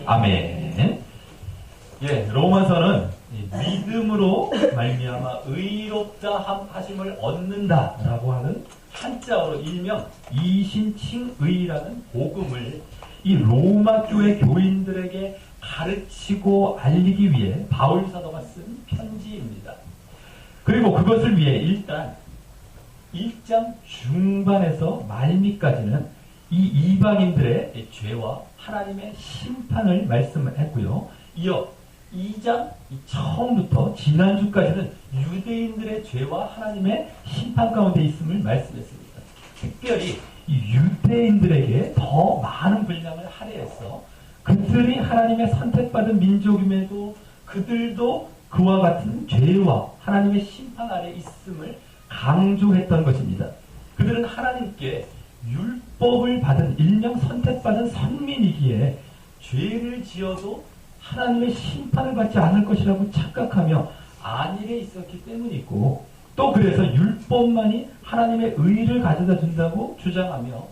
아멘. 예, 로마서는 믿음으로 말미암아 의롭다 하심을 얻는다라고 하는 한자어로 일명 이신칭의라는 복음을 이 로마 교회 교인들에게 가르치고 알리기 위해 바울 사도가 쓴 편지입니다. 그리고 그것을 위해 일단 1장 중반에서 말미까지는 이 이방인들의 죄와 하나님의 심판을 말씀했고요. 이어 2장 처음부터 지난주까지는 유대인들의 죄와 하나님의 심판 가운데 있음을 말씀했습니다. 특별히 이 유대인들에게 더 많은 분량을 할애해서 그들이 하나님의 선택받은 민족임에도 그들도 그와 같은 죄와 하나님의 심판 아래 있음을 강조했던 것입니다. 그들은 하나님께 율법을 받은 일명 선택받은 선민이기에 죄를 지어도 하나님의 심판을 받지 않을 것이라고 착각하며 안일해 있었기 때문이고, 또 그래서 율법만이 하나님의 의를 가져다 준다고 주장하며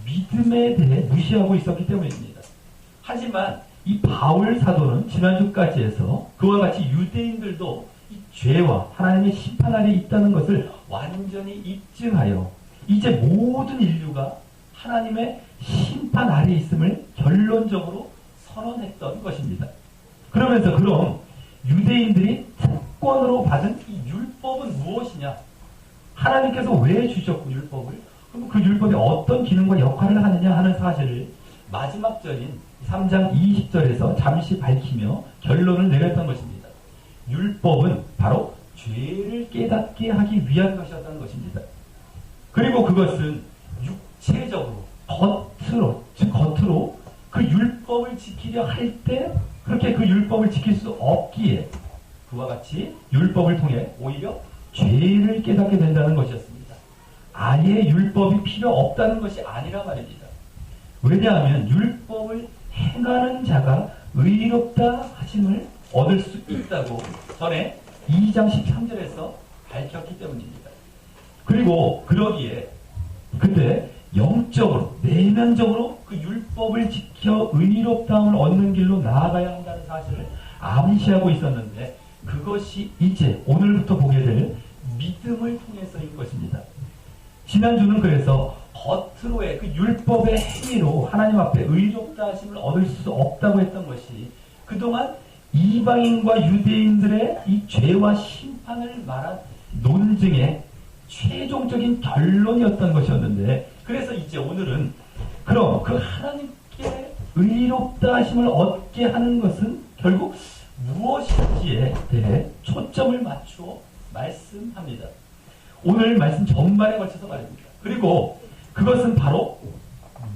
믿음에 대해 무시하고 있었기 때문입니다. 하지만 이 바울 사도는 지난주까지 해서 그와 같이 유대인들도 이 죄와 하나님의 심판 아래 있다는 것을 완전히 입증하여 이제 모든 인류가 하나님의 심판 아래 있음을 결론적으로 선언했던 것입니다. 그러면서 그럼 유대인들이 특권으로 받은 이 율법은 무엇이냐? 하나님께서 왜 주셨고 율법을? 그럼 그 율법이 어떤 기능과 역할을 하느냐 하는 사실을 마지막 절인 3장 20절에서 잠시 밝히며 결론을 내렸던 것입니다. 율법은 바로 죄를 깨닫게 하기 위한 것이었다는 것입니다. 그리고 그것은 육체적으로 겉으로 그 율법을 지키려 할 때 그렇게 그 율법을 지킬 수 없기에 그와 같이 율법을 통해 오히려 죄를 깨닫게 된다는 것이었습니다. 아예 율법이 필요 없다는 것이 아니라 말입니다. 왜냐하면 율법을 행하는 자가 의롭다 하심을 얻을 수 있다고 전에 2장 13절에서 밝혔기 때문입니다. 그리고 그러기에 그때 영적으로 내면적으로 그 율법을 지켜 의롭다함을 얻는 길로 나아가야 한다는 사실을 암시하고 있었는데, 그것이 이제 오늘부터 보게 될 믿음을 통해서인 것입니다. 지난주는 그래서 겉으로의 그 율법의 행위로 하나님 앞에 의롭다 하심을 얻을 수 없다고 했던 것이 그동안 이방인과 유대인들의 이 죄와 심판을 말한 논증의 최종적인 결론이었던 것이었는데, 그래서 이제 오늘은 그럼 그 하나님께 의롭다 하심을 얻게 하는 것은 결국 무엇인지에 대해 초점을 맞추어 말씀합니다. 오늘 말씀 전반에 걸쳐서 말입니다. 그리고 그것은 바로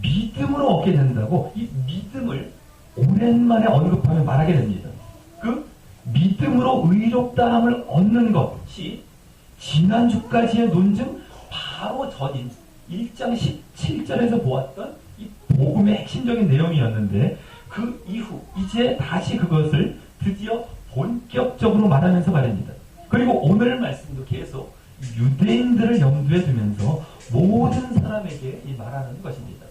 믿음으로 얻게 된다고 이 믿음을 오랜만에 언급하며 말하게 됩니다. 그 믿음으로 의롭다함을 얻는 것이 지난주까지의 논증 바로 전인 1장 17절에서 보았던 이 복음의 핵심적인 내용이었는데, 그 이후 이제 다시 그것을 드디어 본격적으로 말하면서 말입니다. 그리고 오늘 말씀도 계속 유대인들을 염두에 두면서 모든 사람에게 이 말하는 것입니다.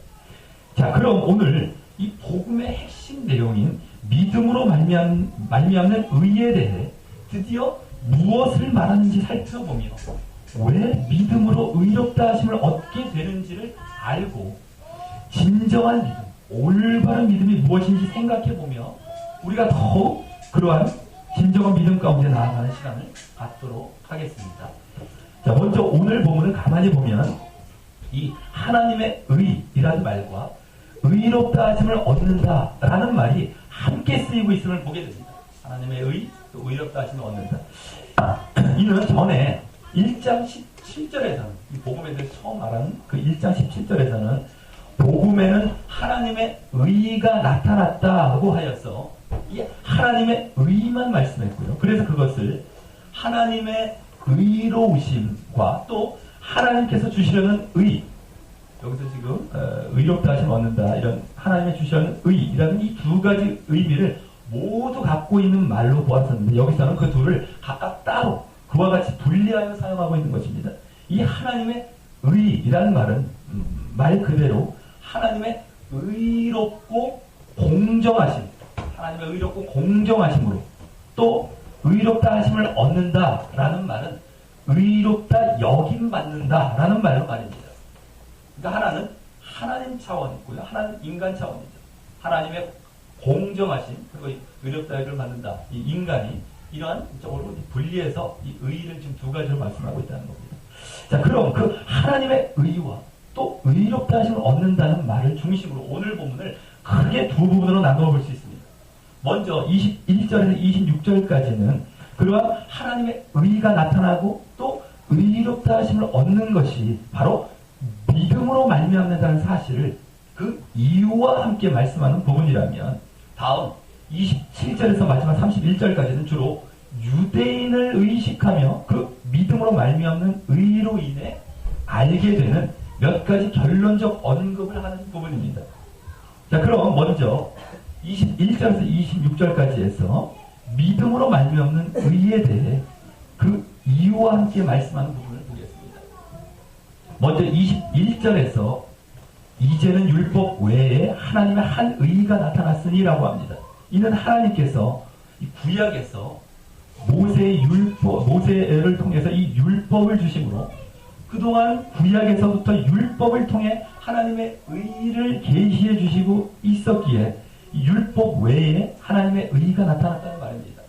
자, 그럼 오늘 이 복음의 핵심 내용인 믿음으로 말미암는 의에 대해 드디어 무엇을 말하는지 살펴보며 왜 믿음으로 의롭다 하심을 얻게 되는지를 알고 진정한 믿음, 올바른 믿음이 무엇인지 생각해보며 우리가 더욱 그러한 진정한 믿음 가운데 나아가는 시간을 갖도록 하겠습니다. 자, 먼저 오늘 본문을 가만히 보면 이 하나님의 의이라는 말과 의롭다 하심을 얻는다라는 말이 함께 쓰이고 있음을 보게 됩니다. 하나님의 의, 또 의롭다 하심을 얻는다. 이는 전에 1장 17절에서는 이 복음에 대해서 처음 말하는 그 1장 17절에서는 복음에는 하나님의 의가 나타났다고 하여서 이 하나님의 의만 말씀했고요. 그래서 그것을 하나님의 의로우심과 또 하나님께서 주시려는 의, 여기서 지금 의롭다 하심을 얻는다, 이런 하나님의 주시려는 의라는 이 두 가지 의미를 모두 갖고 있는 말로 보았었는데, 여기서는 그 둘을 각각 따로 그와 같이 분리하여 사용하고 있는 것입니다. 이 하나님의 의라는 말은 말 그대로 하나님의 의롭고 공정하심, 하나님의 의롭고 공정하심으로 또 의롭다 하심을 얻는다라는 말은 의롭다 여김 받는다라는 말입니다. 그러니까 하나는 하나님 차원이고요, 하나는 인간 차원이죠. 하나님의 공정하심 그리고 의롭다 여김을 받는다. 이 인간이 이러한 쪽으로 분리해서 이 의를 지금 두 가지로 말씀하고 있다는 겁니다. 자, 그럼 그 하나님의 의와 또 의롭다 하심을 얻는다는 말을 중심으로 오늘 본문을 크게 두 부분으로 나누어 볼 수 있습니다. 먼저 21절에서 26절까지는 그러한 하나님의 의가 나타나고 또 의롭다 하심을 얻는 것이 바로 믿음으로 말미암는다는 사실을 그 이유와 함께 말씀하는 부분이라면, 다음 27절에서 마지막 31절까지는 주로 유대인을 의식하며 그 믿음으로 말미암는 의로 인해 알게 되는 몇 가지 결론적 언급을 하는 부분입니다. 자, 그럼 먼저 21절에서 26절까지 해서 믿음으로 말미암는 의에 대해 그 이유와 함께 말씀하는 부분을 보겠습니다. 먼저 21절에서 이제는 율법 외에 하나님의 한 의가 나타났으니라고 합니다. 이는 하나님께서 이 구약에서 모세를 통해서 이 율법을 주심으로 그동안 구약에서부터 율법을 통해 하나님의 의를 계시해 주시고 있었기에 이 율법 외에 하나님의 의가 나타났다는 말입니다.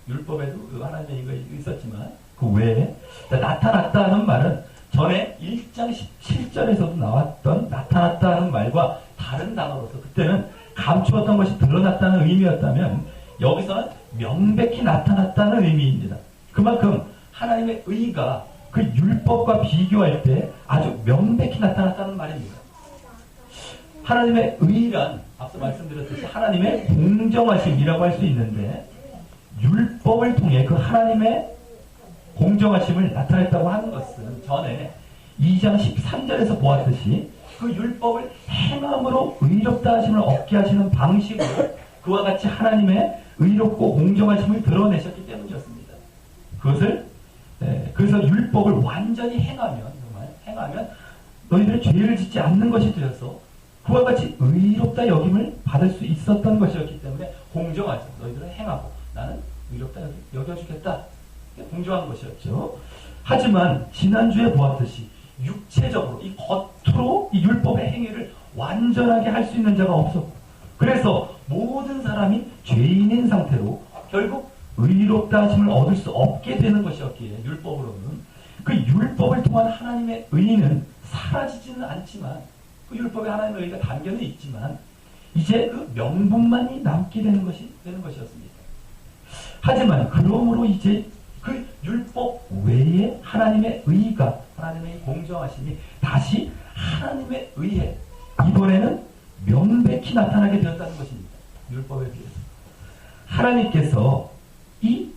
율법에도 하나님의 의가 있었지만 그 외에 나타났다는 말은 전에 1장 17절에서도 나왔던 나타났다는 말과 다른 단어로서 그때는 감추었던 것이 드러났다는 의미였다면 여기서는 명백히 나타났다는 의미입니다. 그만큼 하나님의 의가 그 율법과 비교할 때 아주 명백히 나타났다는 말입니다. 하나님의 의란 앞서 말씀드렸듯이 하나님의 공정하심이라고 할 수 있는데, 율법을 통해 그 하나님의 공정하심을 나타냈다고 하는 것은 전에 2장 13절에서 보았듯이 그 율법을 행함으로 의롭다 하심을 얻게 하시는 방식으로 그와 같이 하나님의 의롭고 공정하심을 드러내셨기 때문이었습니다. 그래서 율법을 완전히 행하면 너희들은 죄를 짓지 않는 것이 되어서 그와 같이 의롭다 여김을 받을 수 있었던 것이었기 때문에 공정하죠. 너희들은 행하고 나는 의롭다 여겨주겠다. 공정한 것이었죠. 하지만 지난주에 보았듯이 육체적으로 이 겉으로 이 율법의 행위를 완전하게 할 수 있는 자가 없었고, 그래서 모든 사람이 죄인인 상태로 결국 의롭다 하심을 얻을 수 없게 되는 것이었기에 율법으로는 그 율법을 통한 하나님의 의는 사라지지는 않지만, 그 율법에 하나님의 의가 담겨는 있지만 이제 그 명분만이 남게 되는 것이었습니다. 하지만 그러므로 이제 그 율법 외에 하나님의 의가, 하나님의 공정하심이 다시 하나님의 의에 이번에는 명백히 나타나게 되었다는 것입니다. 율법에 비해서 하나님께서 이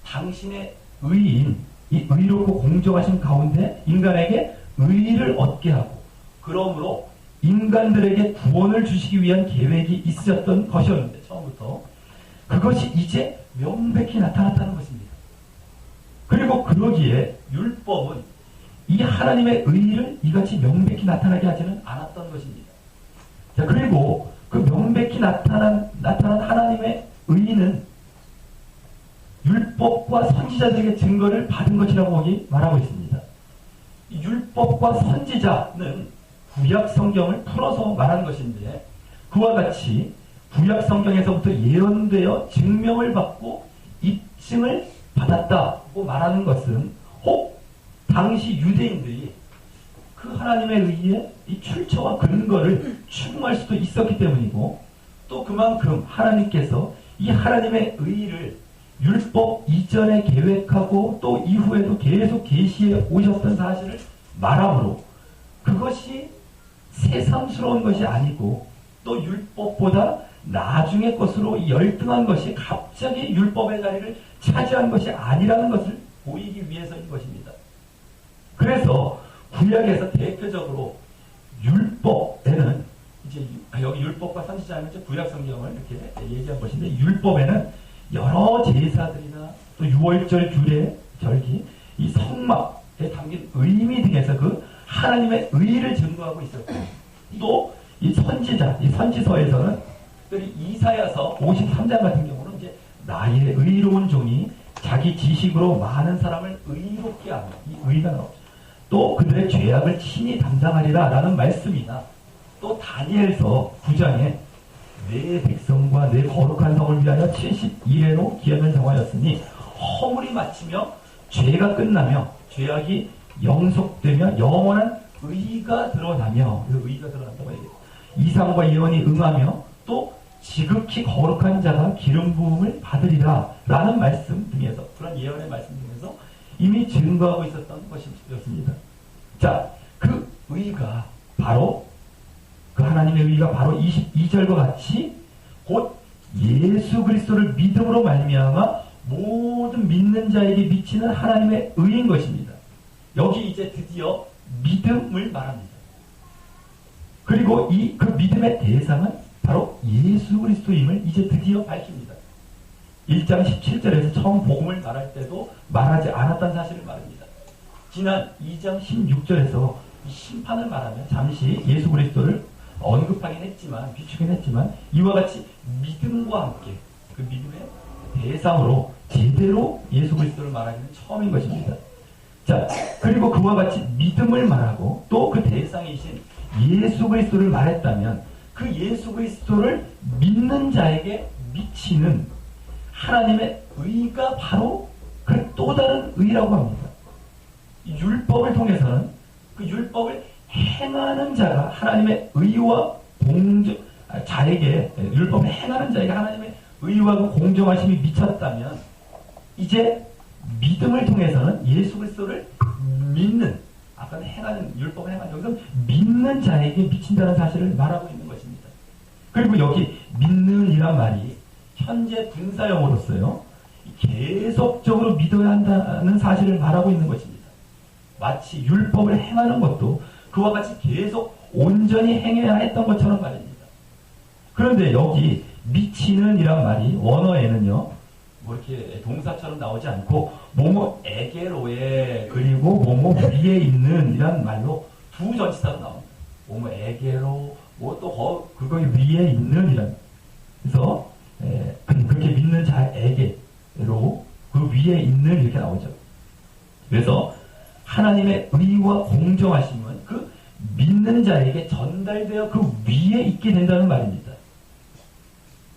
당신의 의인, 이 의롭고 공정하신 가운데 인간에게 의를 얻게 하고, 그러므로 인간들에게 구원을 주시기 위한 계획이 있으셨던 것이었는데 처음부터 그것이 이제 명백히 나타났다는 것입니다. 그리고 그러기에 율법은 이 하나님의 의를 이같이 명백히 나타나게 하지는 않았던 것입니다. 자, 그리고 그 명백히 나타난 하나님의 의는 율법과 선지자들에게 증거를 받은 것이라고 거기 말하고 있습니다. 이 율법과 선지자는 구약 성경을 풀어서 말하는 것인데, 그와 같이 구약 성경에서부터 예언되어 증명을 받고 입증을 받았다고 말하는 것은 혹 당시 유대인들이 그 하나님의 의에 이 출처와 근거를 추궁할 수도 있었기 때문이고, 또 그만큼 하나님께서 이 하나님의 의를 율법 이전에 계획하고 또 이후에도 계속 계시해 오셨던 사실을 말함으로 그것이 새삼스러운 것이 아니고 또 율법보다 나중의 것으로 열등한 것이 갑자기 율법의 자리를 차지한 것이 아니라는 것을 보이기 위해서인 것입니다. 그래서 구약에서 대표적으로 율법에는 이제 여기 율법과 선지자는 이제 구약 성경을 이렇게 얘기한 것인데, 율법에는 여러 제사들이나 또 유월절, 규례, 절기, 이 성막에 담긴 의미 등에서 그 하나님의 의를 증거하고 있었고, 또 이 선지자, 이 선지서에서는 특별히 이사야서 53장 같은 경우는 이제 나의 의로운 종이 자기 지식으로 많은 사람을 의롭게 하는 이 의가 나오죠. 또 그들의 죄악을 친히 담당하리라 라는 말씀이나 또 다니엘서 9장에 내 백성과 내 거룩한 성을 위하여 70일에로 기한을 정하였으니 허물이 마치며 죄가 끝나며 죄악이 영속되며 영원한 의가 드러나며 의가 드러난다고 얘기해요. 이상과 예언이 응하며 또 지극히 거룩한 자가 기름 부음을 받으리라 라는 말씀 등에서 그런 예언의 말씀 등에서 이미 증거하고 있었던 것이었습니다. 자, 그 의가 바로 그 하나님의 의가 바로 22절과 같이 곧 예수 그리스도를 믿음으로 말미암아 모든 믿는 자에게 미치는 하나님의 의인 것입니다. 여기 이제 드디어 믿음을 말합니다. 그리고 그 믿음의 대상은 바로 예수 그리스도임을 이제 드디어 밝힙니다. 1장 17절에서 처음 복음을 말할 때도 말하지 않았던 사실을 말합니다. 지난 2장 16절에서 심판을 말하며 잠시 예수 그리스도를 언급하긴 했지만 비추긴 했지만 이와 같이 믿음과 함께 그 믿음의 대상으로 제대로 예수 그리스도를 말하기는 처음인 것입니다. 자, 그리고 그와 같이 믿음을 말하고 또 그 대상이신 예수 그리스도를 말했다면 그 예수 그리스도를 믿는 자에게 미치는 하나님의 의가 바로 그 또 다른 의라고 합니다. 율법을 통해서는 그 율법을 행하는 자가 하나님의 의와 자에게 율법을 행하는 자에게 하나님의 의와 그 공정하심이 미쳤다면 이제 믿음을 통해서는 예수 그리스도를 믿는 아까는 행하는 율법을 행하는 여기서 믿는 자에게 미친다는 사실을 말하고 있는 것입니다. 그리고 여기 믿는이란 말이 현재 분사형으로서요 계속적으로 믿어야 한다는 사실을 말하고 있는 것입니다. 마치 율법을 행하는 것도 그와 같이 계속 온전히 행해야 했던 것처럼 말입니다. 그런데 여기 미치는 이란 말이 원어에는요 뭐 이렇게 동사처럼 나오지 않고 뭐뭐에게로에 그리고 뭐뭐 위에 있는 이란 말로 두 전치사로 나옵니다. 뭐뭐에게로 뭐 또 그거 위에 있는 이란 그래서 그렇게 믿는 자에게로 그 위에 있는 이렇게 나오죠. 그래서 하나님의 의와 공정하심은 그 믿는 자에게 전달되어 그 위에 있게 된다는 말입니다.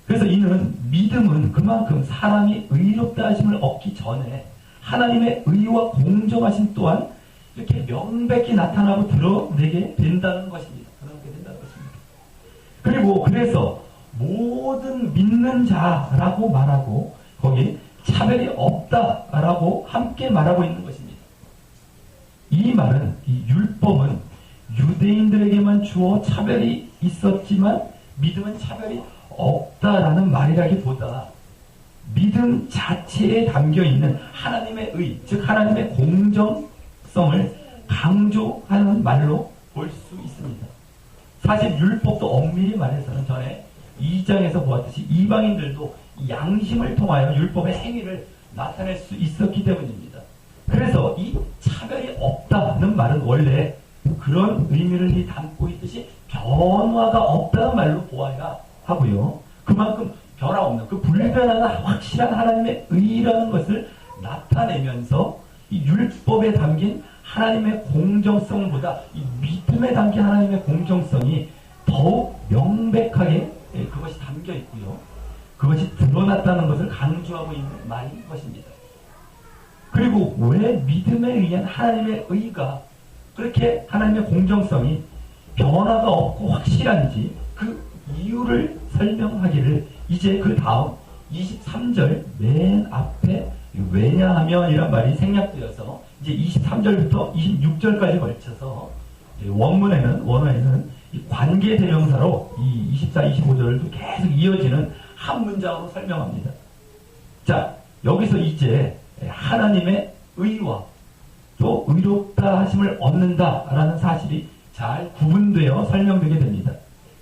그래서 이는 믿음은 그만큼 사람이 의롭다 하심을 얻기 전에 하나님의 의와 공정하심 또한 이렇게 명백히 나타나고 드러내게 된다는 것입니다. 드러내게 된다는 것입니다. 그리고 그래서 모든 믿는 자라고 말하고 거기 차별이 없다라고 함께 말하고 있는 것입니다. 이 말은 이 율법은 유대인들에게만 주어 차별이 있었지만 믿음은 차별이 없다라는 말이라기보다 믿음 자체에 담겨있는 하나님의 의, 즉 하나님의 공정성을 강조하는 말로 볼 수 있습니다. 사실 율법도 엄밀히 말해서는 전에 2장에서 보았듯이 이방인들도 양심을 통하여 율법의 행위를 나타낼 수 있었기 때문입니다. 그래서 이 차별이 없다는 말은 원래 그런 의미를 담고 있듯이 변화가 없다는 말로 보아야 하고요. 그만큼 변화 없는 그 불변하나 확실한 하나님의 의라는 것을 나타내면서 이 율법에 담긴 하나님의 공정성보다 이 믿음에 담긴 하나님의 공정성이 더욱 명백하게 그것이 담겨 있고요. 그것이 드러났다는 것을 강조하고 있는 말인 것입니다. 그리고 왜 믿음에 의한 하나님의 의가 그렇게 하나님의 공정성이 변화가 없고 확실한지 그 이유를 설명하기를 이제 그 다음 23절 맨 앞에 왜냐하면 이란 말이 생략되어서 이제 23절부터 26절까지 걸쳐서 원어에는 이 관계 대명사로 이 24, 25절도 계속 이어지는 한 문장으로 설명합니다. 자, 여기서 이제 하나님의 의와 또 의롭다 하심을 얻는다라는 사실이 잘 구분되어 설명되게 됩니다.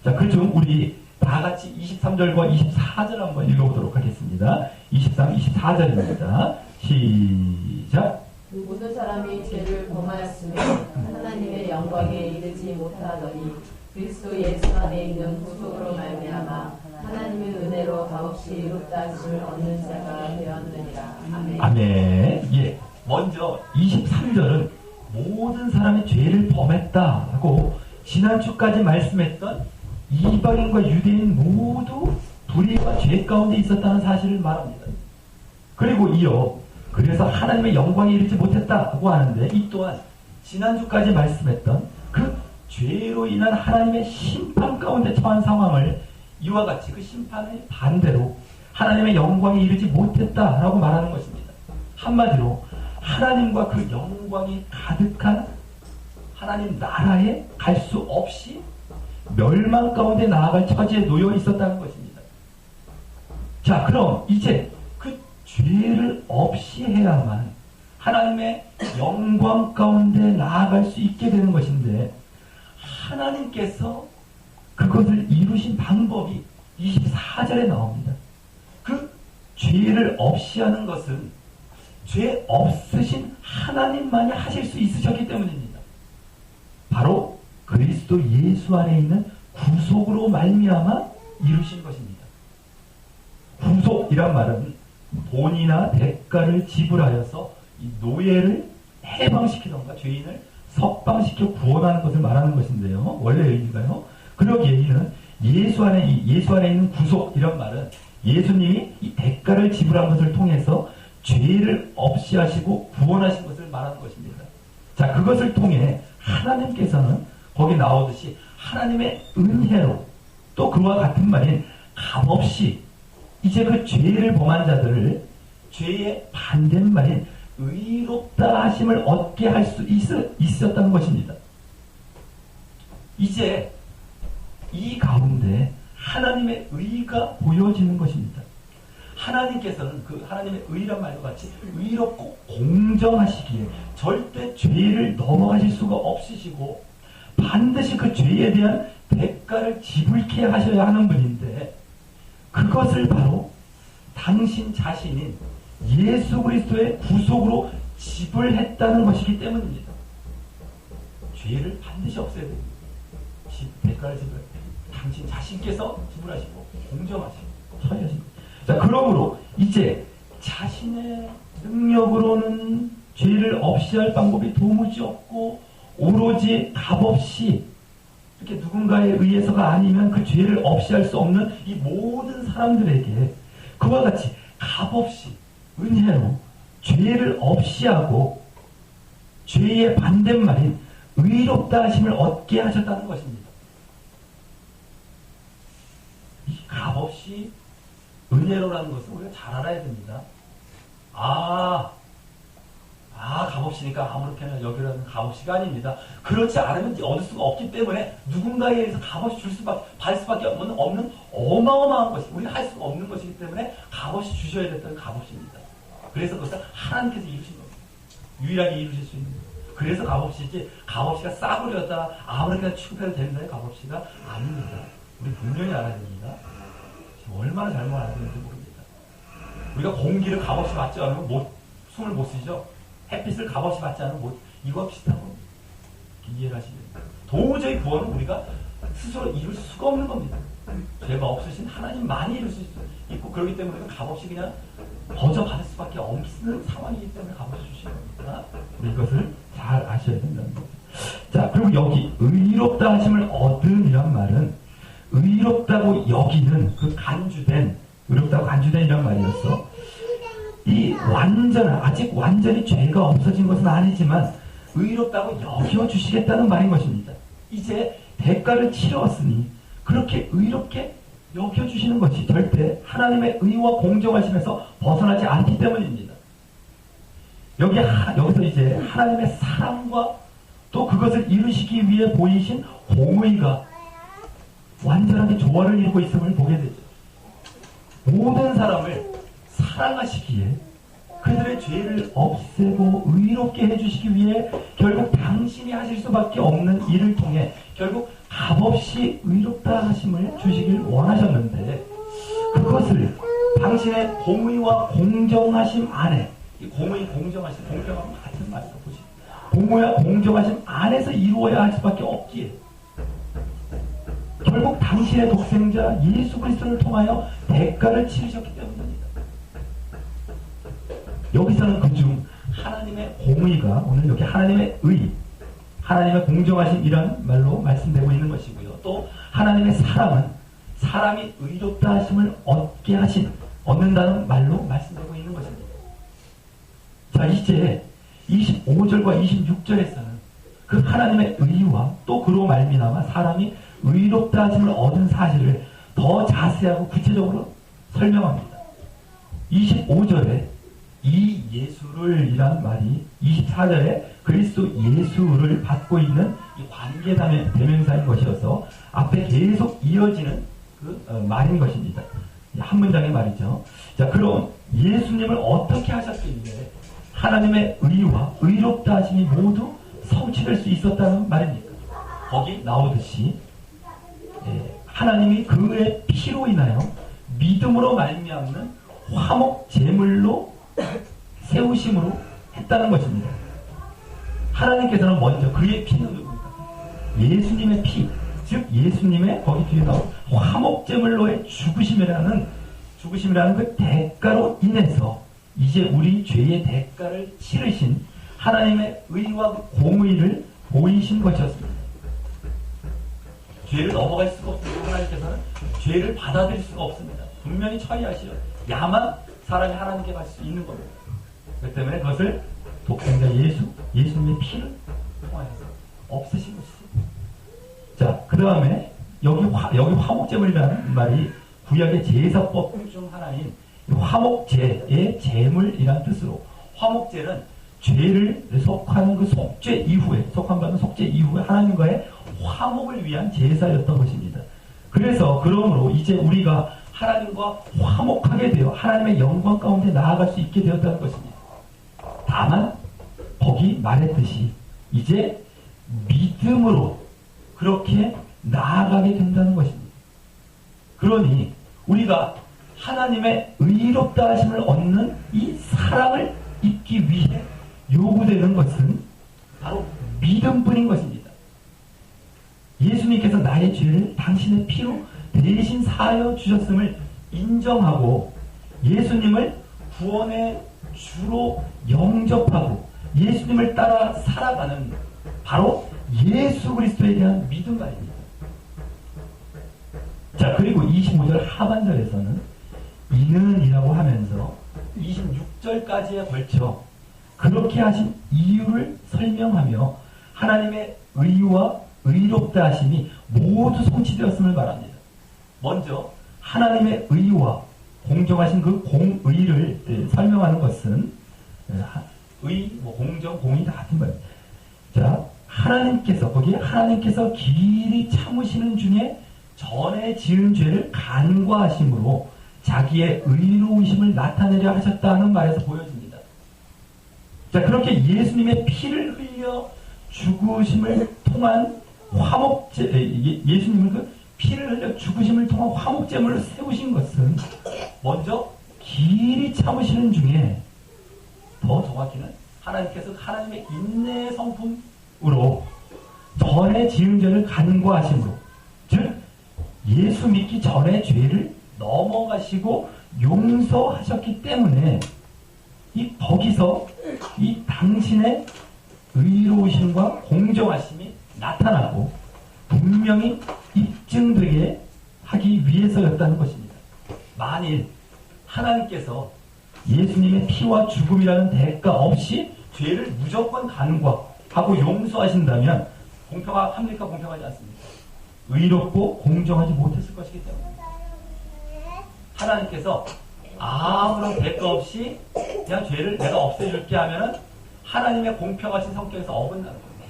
자, 그중 우리 다 같이 23절과 24절 한번 읽어보도록 하겠습니다. 23, 24절입니다. 시작. 모든 사람이 죄를 범하였으며 하나님의 영광에 이르지 못하더니 그리스도 예수 안에 있는 구속으로 말미암아 하나님의 은혜로 값없이 이롭다 하심을 얻는 자가 되었느니라. 아멘. 아멘. 예. 먼저 23절은 모든 사람이 죄를 범했다라고 지난주까지 말씀했던 이방인과 유대인 모두 불의와 죄 가운데 있었다는 사실을 말합니다. 그리고 이어 그래서 하나님의 영광에 이르지 못했다고 하는데, 이 또한 지난주까지 말씀했던 그 죄로 인한 하나님의 심판 가운데 처한 상황을 이와 같이 그 심판의 반대로 하나님의 영광에 이르지 못했다라고 말하는 것입니다. 한마디로 하나님과 그 영광이 가득한 하나님 나라에 갈 수 없이 멸망 가운데 나아갈 처지에 놓여 있었다는 것입니다. 자, 그럼 이제 그 죄를 없이 해야만 하나님의 영광 가운데 나아갈 수 있게 되는 것인데, 하나님께서 그것을 이루신 방법이 24절에 나옵니다. 그 죄를 없이 하는 것은 죄 없으신 하나님만이 하실 수 있으셨기 때문입니다. 바로 그리스도 예수 안에 있는 구속으로 말미암아 이루신 것입니다. 구속이란 말은 돈이나 대가를 지불하여서 이 노예를 해방시키던가 죄인을 석방시켜 구원하는 것을 말하는 것인데요. 원래 의미가요. 그러기에 이는 예수 안에 있는 구속 이런 말은 예수님이 이 대가를 지불한 것을 통해서 죄를 없이 하시고 구원하신 것을 말하는 것입니다. 자, 그것을 통해 하나님께서는 거기 나오듯이 하나님의 은혜로, 또 그와 같은 말인 값없이 이제 그 죄를 범한 자들을 죄의 반대말인 의롭다 하심을 얻게 할 수 있었다는 것입니다. 이제 이 가운데 하나님의 의가 보여지는 것입니다. 하나님께서는 그 하나님의 의란 말과 같이 의롭고 공정하시기에 절대 죄를 넘어가실 수가 없으시고 반드시 그 죄에 대한 대가를 지불케 하셔야 하는 분인데, 그것을 바로 당신 자신인 예수 그리스도의 구속으로 지불했다는 것이기 때문입니다. 죄를 반드시 없애야 됩니다. 대가를 지불해야 됩니다. 당신 자신께서 지불하시고 공정하시고 처리하시고. 자, 그러므로 이제 자신의 능력으로는 죄를 없이 할 방법이 도무지 없고 오로지 값없이 이렇게 누군가에 의해서가 아니면 그 죄를 없이 할 수 없는 이 모든 사람들에게 그와 같이 값없이 은혜로 죄를 없이 하고 죄의 반대말인 의롭다 하심을 얻게 하셨다는 것입니다. 이 값없이 은혜로라는 것은 우리가 잘 알아야 됩니다. 값없이니까 아무렇게나 여기라는 값없이가 아닙니다. 그렇지 않으면 얻을 수가 없기 때문에 누군가에 의해서 값없이 받을 수밖에 없는 어마어마한 것이, 우리가 할 수가 없는 것이기 때문에 값없이 주셔야 됐던 값없이입니다. 그래서 그것을 하나님께서 이루신 겁니다. 유일하게 이루실 수 있는 거예요. 그래서 값없이지, 값없이가 싸구려다 아무렇게나 취급해도 된다의 값없이가 아닙니다. 우리 분명히 알아야 됩니다. 지금 얼마나 잘못 알고 있는지 모릅니다. 우리가 공기를 값없이 받지 않으면 숨을 못 쉬죠. 햇빛을 값없이 받지 않으면 이거와 비슷한 겁니다. 이해를 하시면 됩니다. 도저히 구원은 우리가 스스로 이룰 수가 없는 겁니다. 죄가 없으신 하나님만이 이룰 수 있고, 그렇기 때문에 값없이 그냥 거저 받을 수밖에 없는 상황이기 때문에 값없이 주시는 겁니다. 우리 이것을 잘 아셔야 된다는 겁니다. 자, 그리고 여기 의롭다 하심을 얻은이란 말은 의롭다고 여기는 그 의롭다고 간주된 이란 말이었어. 아직 완전히 죄가 없어진 것은 아니지만 의롭다고 여겨주시겠다는 말인 것입니다. 이제 대가를 치러왔으니 그렇게 의롭게 여겨주시는 것이 절대 하나님의 의와 공정하심에서 벗어나지 않기 때문입니다. 여기서 이제 하나님의 사랑과 또 그것을 이루시기 위해 보이신 공의가 완전하게 조화를 이루고 있음을 보게 되죠. 모든 사람을 사랑하시기에 그들의 죄를 없애고 의롭게 해주시기 위해 결국 당신이 하실 수밖에 없는 일을 통해 결국 값없이 의롭다 하심을 주시길 원하셨는데, 그것을 당신의 공의와 공정하심 안에, 이 공의, 공정하심, 공정하면 같은 말이라고 보시죠. 공의와 공정하심 안에서 이루어야 할 수밖에 없기에 결국 당신의 독생자 예수 그리스도를 통하여 대가를 치르셨기 때문입니다. 여기서는 그중 하나님의 공의가 오늘 여기 하나님의 의, 하나님의 공정하심이라는 말로 말씀되고 있는 것이고요. 또 하나님의 사랑은 사람이 의롭다 하심을 얻는다는 말로 말씀되고 있는 것입니다. 자, 이제 25절과 26절에서는 그 하나님의 의와 또 그로 말미암아 사람이 의롭다 하심을 얻은 사실을 더 자세하고 구체적으로 설명합니다. 25절에 이 예수를 이란 말이 24절에 그리스도 예수를 받고 있는 이 관계 대명사인 것이어서 앞에 계속 이어지는 말인 것입니다. 한 문장의 말이죠. 자, 그럼 예수님을 어떻게 하셨길래 하나님의 의와 의롭다 하심이 모두 성취될 수 있었다는 말입니까? 거기 나오듯이 하나님이 그의 피로 인하여 믿음으로 말미암는 화목 제물로 세우심으로 했다는 것입니다. 하나님께서는 먼저 그의 피는 누굽니까? 예수님의 피, 즉 예수님의 거기 뒤에 나온 화목 제물로의 죽으심이라는 그 대가로 인해서 이제 우리 죄의 대가를 치르신 하나님의 의와 공의를 보이신 것이었습니다. 죄를 넘어갈 수가 없습니다. 하나님께서는 죄를 받아들일 수가 없습니다. 분명히 처리하셔야만 사람이 하나님께 갈 수 있는 겁니다. 그렇기 때문에 그것을 독생자 예수님의 피를 통하여서 없으신 것이죠. 자, 그 다음에 여기 화목제물이라는 말이 구약의 제사법 중 하나인 화목제의 제물이라는 뜻으로, 화목제는 죄를 속하는 그 속함받은 속죄 이후에 하나님과의 화목을 위한 제사였던 것입니다. 그러므로 이제 우리가 하나님과 화목하게 되어 하나님의 영광 가운데 나아갈 수 있게 되었다는 것입니다. 다만 거기 말했듯이 이제 믿음으로 그렇게 나아가게 된다는 것입니다. 그러니 우리가 하나님의 의롭다 하심을 얻는 이 사랑을 입기 위해 요구되는 것은 바로 믿음뿐인 것입니다. 예수님께서 나의 죄를 당신의 피로 대신 사하여 주셨음을 인정하고 예수님을 구원의 주로 영접하고 예수님을 따라 살아가는 바로 예수 그리스도에 대한 믿음 말입니다. 자, 그리고 25절 하반절에서는 이는이라고 하면서 26절까지에 걸쳐 그렇게 하신 이유를 설명하며 하나님의 의와 의롭다 하심이 모두 성취되었음을 말합니다. 먼저 하나님의 의와 공정하신 그 공의를 설명하는 것은 의, 공정, 공의 다 같은 말입니다. 자, 거기에 하나님께서 길이 참으시는 중에 전에 지은 죄를 간과하심으로 자기의 의로우심을 나타내려 하셨다는 말에서 보여집니다. 자, 그렇게 예수님의 피를 흘려 죽으심을 통한 예수님을 그 피를 흘려 죽으심을 통한 화목제물을 세우신 것은 먼저 길이 참으시는 중에, 더 정확히는 하나님께서 하나님의 인내의 성품으로 전에 지은 죄를 간과하심으로, 즉 예수 믿기 전에 죄를 넘어가시고 용서하셨기 때문에 거기서 이 당신의 의로우심과 공정하심이 나타나고 분명히 입증되게 하기 위해서였다는 것입니다. 만일 하나님께서 예수님의 피와 죽음이라는 대가 없이 죄를 무조건 간과하고 용서하신다면 공평합니까? 공평하지 않습니까? 의롭고 공정하지 못했을 것이기 때문입니다. 하나님께서 아무런 대가 없이 그냥 죄를 내가 없애줄게 하면은 하나님의 공평하신 성격에서 어긋나는 겁니다.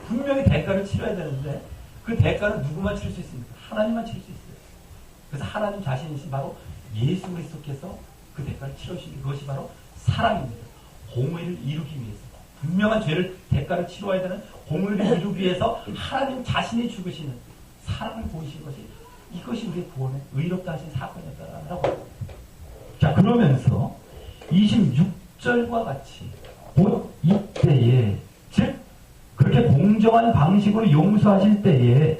분명히 대가를 치러야 되는데 그 대가는 누구만 치를 수 있습니까? 하나님만 치를 수 있어요. 그래서 하나님 자신이신 바로 예수 그리스도께서 그 대가를 치르신 그것이 바로 사랑입니다. 공의를 이루기 위해서, 분명한 대가를 치러야 되는 공의를 이루기 위해서 하나님 자신이 죽으시는 사랑을 보이신 것이, 이것이 우리의 구원의 의롭다 하신 사건이었다라고 합니다. 자, 그러면서 26절과 같이 곧 이때에, 즉 그렇게 공정한 방식으로 용서하실 때에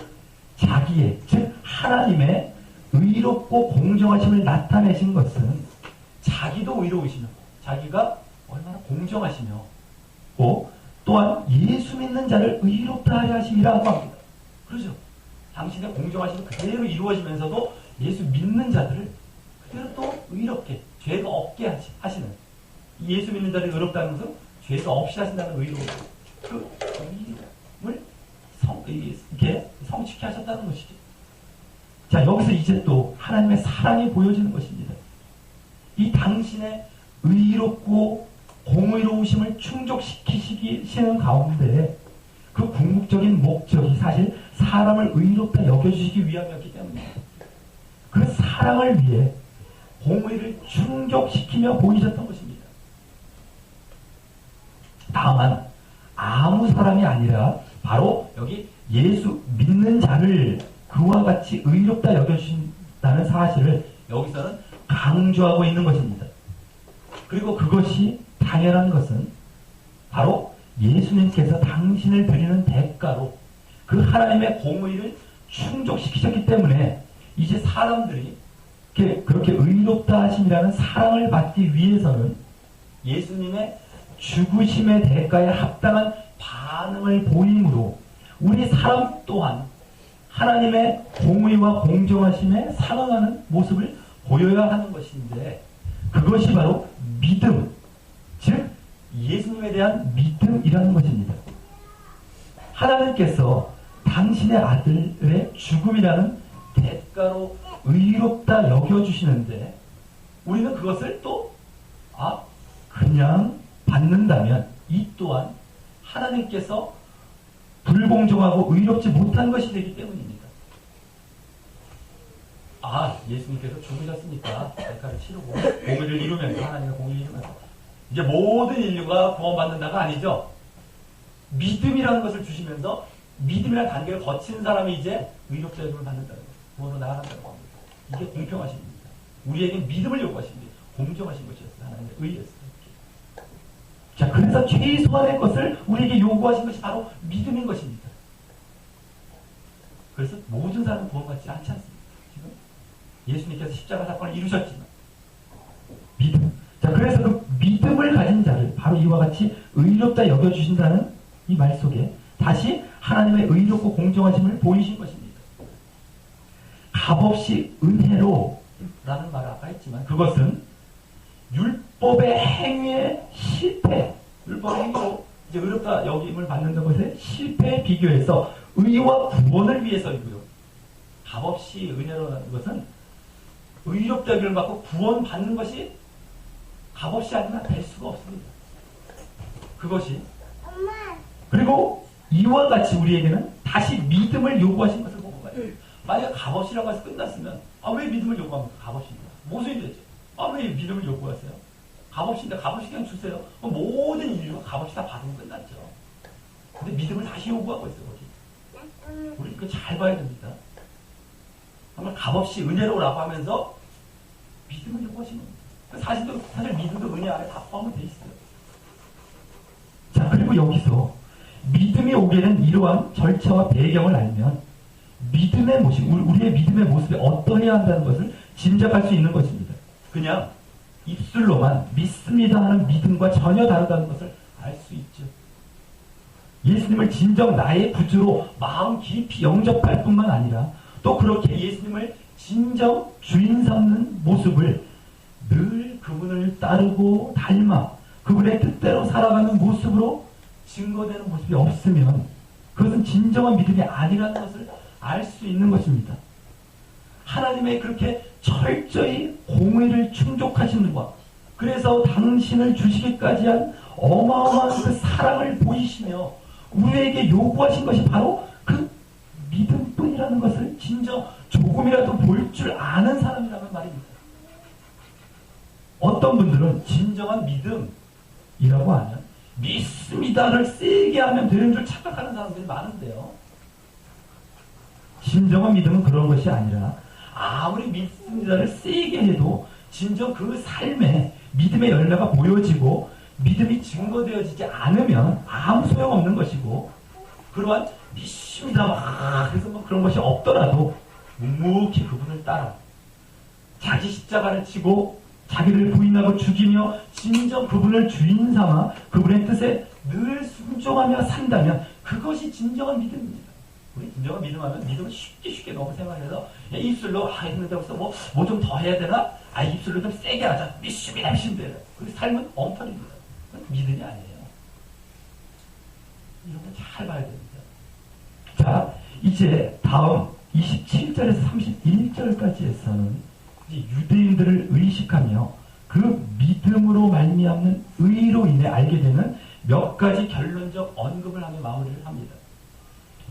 자기의, 즉 하나님의 의롭고 공정하심을 나타내신 것은 자기도 의로우시며 자기가 얼마나 공정하시며 또한 예수 믿는 자를 의롭다 하려 하심이라고 합니다. 그렇죠? 당신의 공정하심이 그대로 이루어지면서도 예수 믿는 자들을 그대로 또 의롭게 죄가 없게 하시는, 예수 믿는 자를 의롭다는 것은 죄가 없이 하신다는 의로움, 그 의로움을 이렇게 성취케 하셨다는 것이죠. 자, 여기서 이제 또 하나님의 사랑이 보여지는 것입니다. 이 당신의 의롭고 공의로우심을 충족시키시는 가운데 그 궁극적인 목적이 사실 사람을 의롭다 여겨주시기 위함이었기 때문입니다. 그 사랑을 위해 공의를 충족시키며 보이셨던 것입니다. 다만 아무 사람이 아니라 바로 여기 예수 믿는 자를 그와 같이 의롭다 여겨주신다는 사실을 여기서는 강조하고 있는 것입니다. 그리고 그것이 당연한 것은 바로 예수님께서 당신을 드리는 대가로 그 하나님의 공의를 충족시키셨기 때문에 이제 사람들이 그렇게 의롭다 하심이라는 사랑을 받기 위해서는 예수님의 죽으심의 대가에 합당한 반응을 보임으로 우리 사람 또한 하나님의 공의와 공정하심에 상응하는 모습을 보여야 하는 것인데, 그것이 바로 믿음, 즉 예수님에 대한 믿음이라는 것입니다. 하나님께서 당신의 아들의 죽음이라는 대가로 의롭다 여겨주시는데 우리는 그것을 또 그냥 받는다면 이 또한 하나님께서 불공정하고 의롭지 못한 것이 되기 때문입니다. 예수님께서 죽으셨으니까 대가를 치르고 공의를 이루면서, 하나님의 공의를 이루면서 이제 모든 인류가 구원받는다가 아니죠. 믿음이라는 것을 주시면서 믿음이라는 단계를 거친 사람이 이제 의롭다 여김을 받는다는 것, 구원으로 나아간다는 겁니다. 이게 공평하십니다. 우리에게 믿음을 요구하십니다. 공정하신 것이었어요. 하나님의 의였어요. 자, 그래서 최소한의 것을 우리에게 요구하신 것이 바로 믿음인 것입니다. 그래서 모든 사람은 구원받지 않지 않습니다. 지금 예수님께서 십자가 사건을 이루셨지만 믿음. 자, 그래서 그 믿음을 가진 자를 바로 이와 같이 의롭다 여겨주신다는 이 말 속에 다시 하나님의 의롭고 공정하심을 보이신 것입니다. 값없이 은혜로 라는 말을 아까 했지만 그것은 율법의 행위의 실패, 율법의 행위로 이제 의롭다 여김을 받는 것의 실패에 비교해서 의와 구원을 위해서이고요. 값없이 은혜로라는 것은 의롭다 여김을 받고 구원 받는 것이 값없이 아니면 될 수가 없습니다. 그것이. 그리고 이와 같이 우리에게는 다시 믿음을 요구하신 것을 보고 가요. 만약 값없이라고 해서 끝났으면 왜 믿음을 요구합니까? 값없이입니다. 모순이 되죠. 왜 믿음을 요구하세요? 값없이인데 값없이 그냥 주세요. 모든 인류가 값없이 다 받으면 끝났죠. 근데 믿음을 다시 요구하고 있어요. 거기. 우리 이거 잘 봐야 됩니다. 정말 값없이 은혜로라고 하면서 믿음을 요구하시는 겁니다. 사실 믿음도 은혜 안에 다 포함이 돼 있어요. 자, 그리고 여기서 믿음이 오게 된 이러한 절차와 배경을 알면 믿음의 모습, 우리의 믿음의 모습이 어떠해야 한다는 것을 짐작할 수 있는 것입니다. 그냥 입술로만 믿습니다 하는 믿음과 전혀 다르다는 것을 알 수 있죠. 예수님을 진정 나의 구주로 마음 깊이 영접할 뿐만 아니라 또 그렇게 예수님을 진정 주인 삼는 모습을 늘 그분을 따르고 닮아 그분의 뜻대로 살아가는 모습으로 증거되는 모습이 없으면 그것은 진정한 믿음이 아니라는 것을 알 수 있는 것입니다. 하나님의 그렇게 철저히 공의를 충족하시는 것, 그래서 당신을 주시기까지 한 어마어마한 그 사랑을 보이시며 우리에게 요구하신 것이 바로 그 믿음뿐이라는 것을 진정 조금이라도 볼 줄 아는 사람이라는 말입니다. 어떤 분들은 진정한 믿음이라고 하면 믿습니다를 세게 하면 되는 줄 착각하는 사람들이 많은데요. 진정한 믿음은 그런 것이 아니라 아무리 믿습니다를 세게 해도 진정 그 삶에 믿음의 열매가 보여지고 믿음이 증거되어지지 않으면 아무 소용없는 것이고, 그러한 믿습니다 그래서 그런 것이 없더라도 묵묵히 그분을 따라 자기 십자가를 지고 자기를 부인하고 죽이며 진정 그분을 주인 삼아 그분의 뜻에 늘 순종하며 산다면 그것이 진정한 믿음입니다. 우리 진정한 믿음하면 믿음을 쉽게 너무 생각해서 입술로 했는데 없어 뭐 좀 더 해야 되나? 입술로 좀 세게 하자. 미심이 남심대로. 그 삶은 엉터리입니다. 믿음이 아니에요. 이런 거 잘 봐야 됩니다. 자, 이제 다음 27절에서 31절까지에서는 유대인들을 의식하며 그 믿음으로 말미암는 의로 인해 알게 되는 몇 가지 결론적 언급을 하며 마무리를 합니다.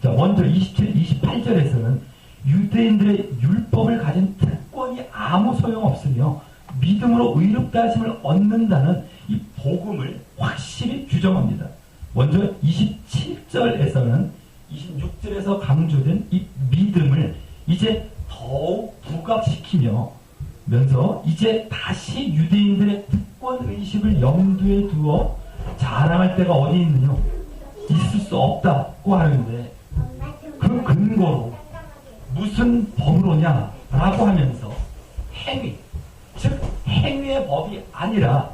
자, 먼저 27, 28절에서는 유대인들의 율법을 가진 특권이 아무 소용없으며 믿음으로 의롭다 하심을 얻는다는 이 복음을 확실히 규정합니다. 먼저 27절에서는 26절에서 강조된 이 믿음을 이제 더욱 부각시키며 면서 이제 다시 유대인들의 특권의식을 염두에 두어 자랑할 때가 어디 있느냐? 있을 수 없다고 하는데 그 근거로 무슨 법으로냐? 라고 하면서 행위, 즉 행위의 법이 아니라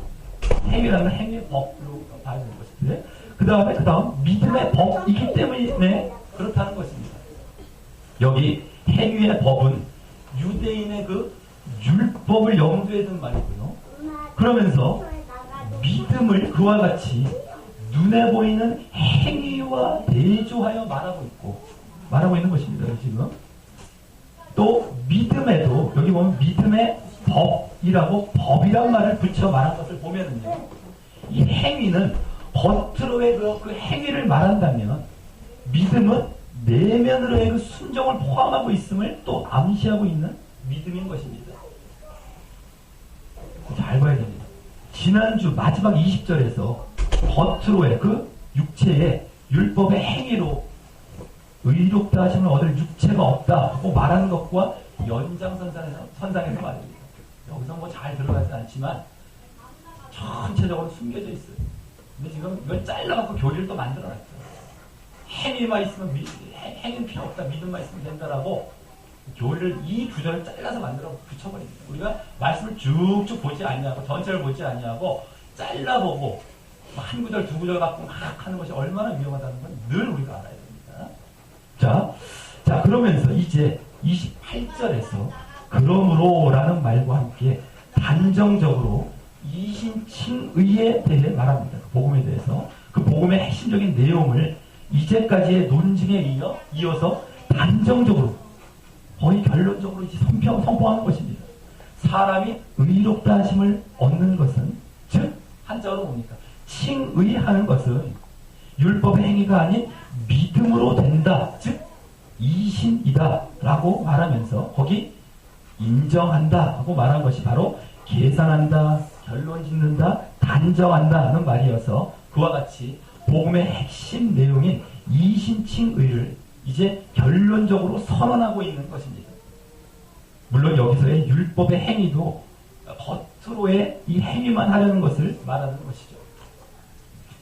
행위라는 행위의 법으로 봐야 되는 것인데 그 다음 믿음의 법이기 때문에 그렇다는 것입니다. 여기 행위의 법은 유대인의 그 율법을 염두에 둔 말이고요. 그러면서 믿음을 그와 같이 눈에 보이는 행위와 대조하여 말하고 있는 것입니다. 지금 또 믿음에도 여기 보면 믿음의 법이라고 법이란 말을 붙여 말한 것을 보면은요, 이 행위는 겉으로의 그 행위를 말한다면 믿음은 내면으로의 그 순종을 포함하고 있음을 또 암시하고 있는 믿음인 것입니다. 잘 봐야 됩니다. 지난주 마지막 20절에서 겉으로의 그 육체의 율법의 행위로 의롭다 하심을 얻을 육체가 없다고 말하는 것과 연장선상에서 말입니다. 여기서 뭐 잘 들어가지 않지만 전체적으로 숨겨져 있어요. 근데 지금 이걸 잘라갖고 교리를 또 만들어놨죠. 행위만 있으면 행위는 필요 없다, 믿음만 있으면 된다라고 교리를 이 구절을 잘라서 만들어 붙여버립니다. 우리가 말씀을 쭉쭉 보지 아니하고 전체를 보지 아니하고 잘라보고 한 구절 두 구절 갖고 막 하는 것이 얼마나 위험하다는 건 늘 우리가 알아야 됩니다. 자 그러면서 이제 28절에서 그러므로라는 말과 함께 단정적으로 이신칭의에 대해 말합니다. 그 복음에 대해서 그 복음의 핵심적인 내용을 이제까지의 논증에 이어서 단정적으로 거의 결론적으로 이제 선포하는 것입니다. 사람이 의롭다 하심을 얻는 것은 즉 한자어로 뭡니까? 칭의하는 것은 율법의 행위가 아닌 믿음으로 된다. 즉 이신이다 라고 말하면서 거기 인정한다 하고 말한 것이 바로 계산한다, 결론 짓는다, 단정한다는 말이어서 그와 같이 복음의 핵심 내용인 이신칭의를 이제 결론적으로 선언하고 있는 것입니다. 물론 여기서의 율법의 행위도 겉으로의 이 행위만 하려는 것을 말하는 것이죠.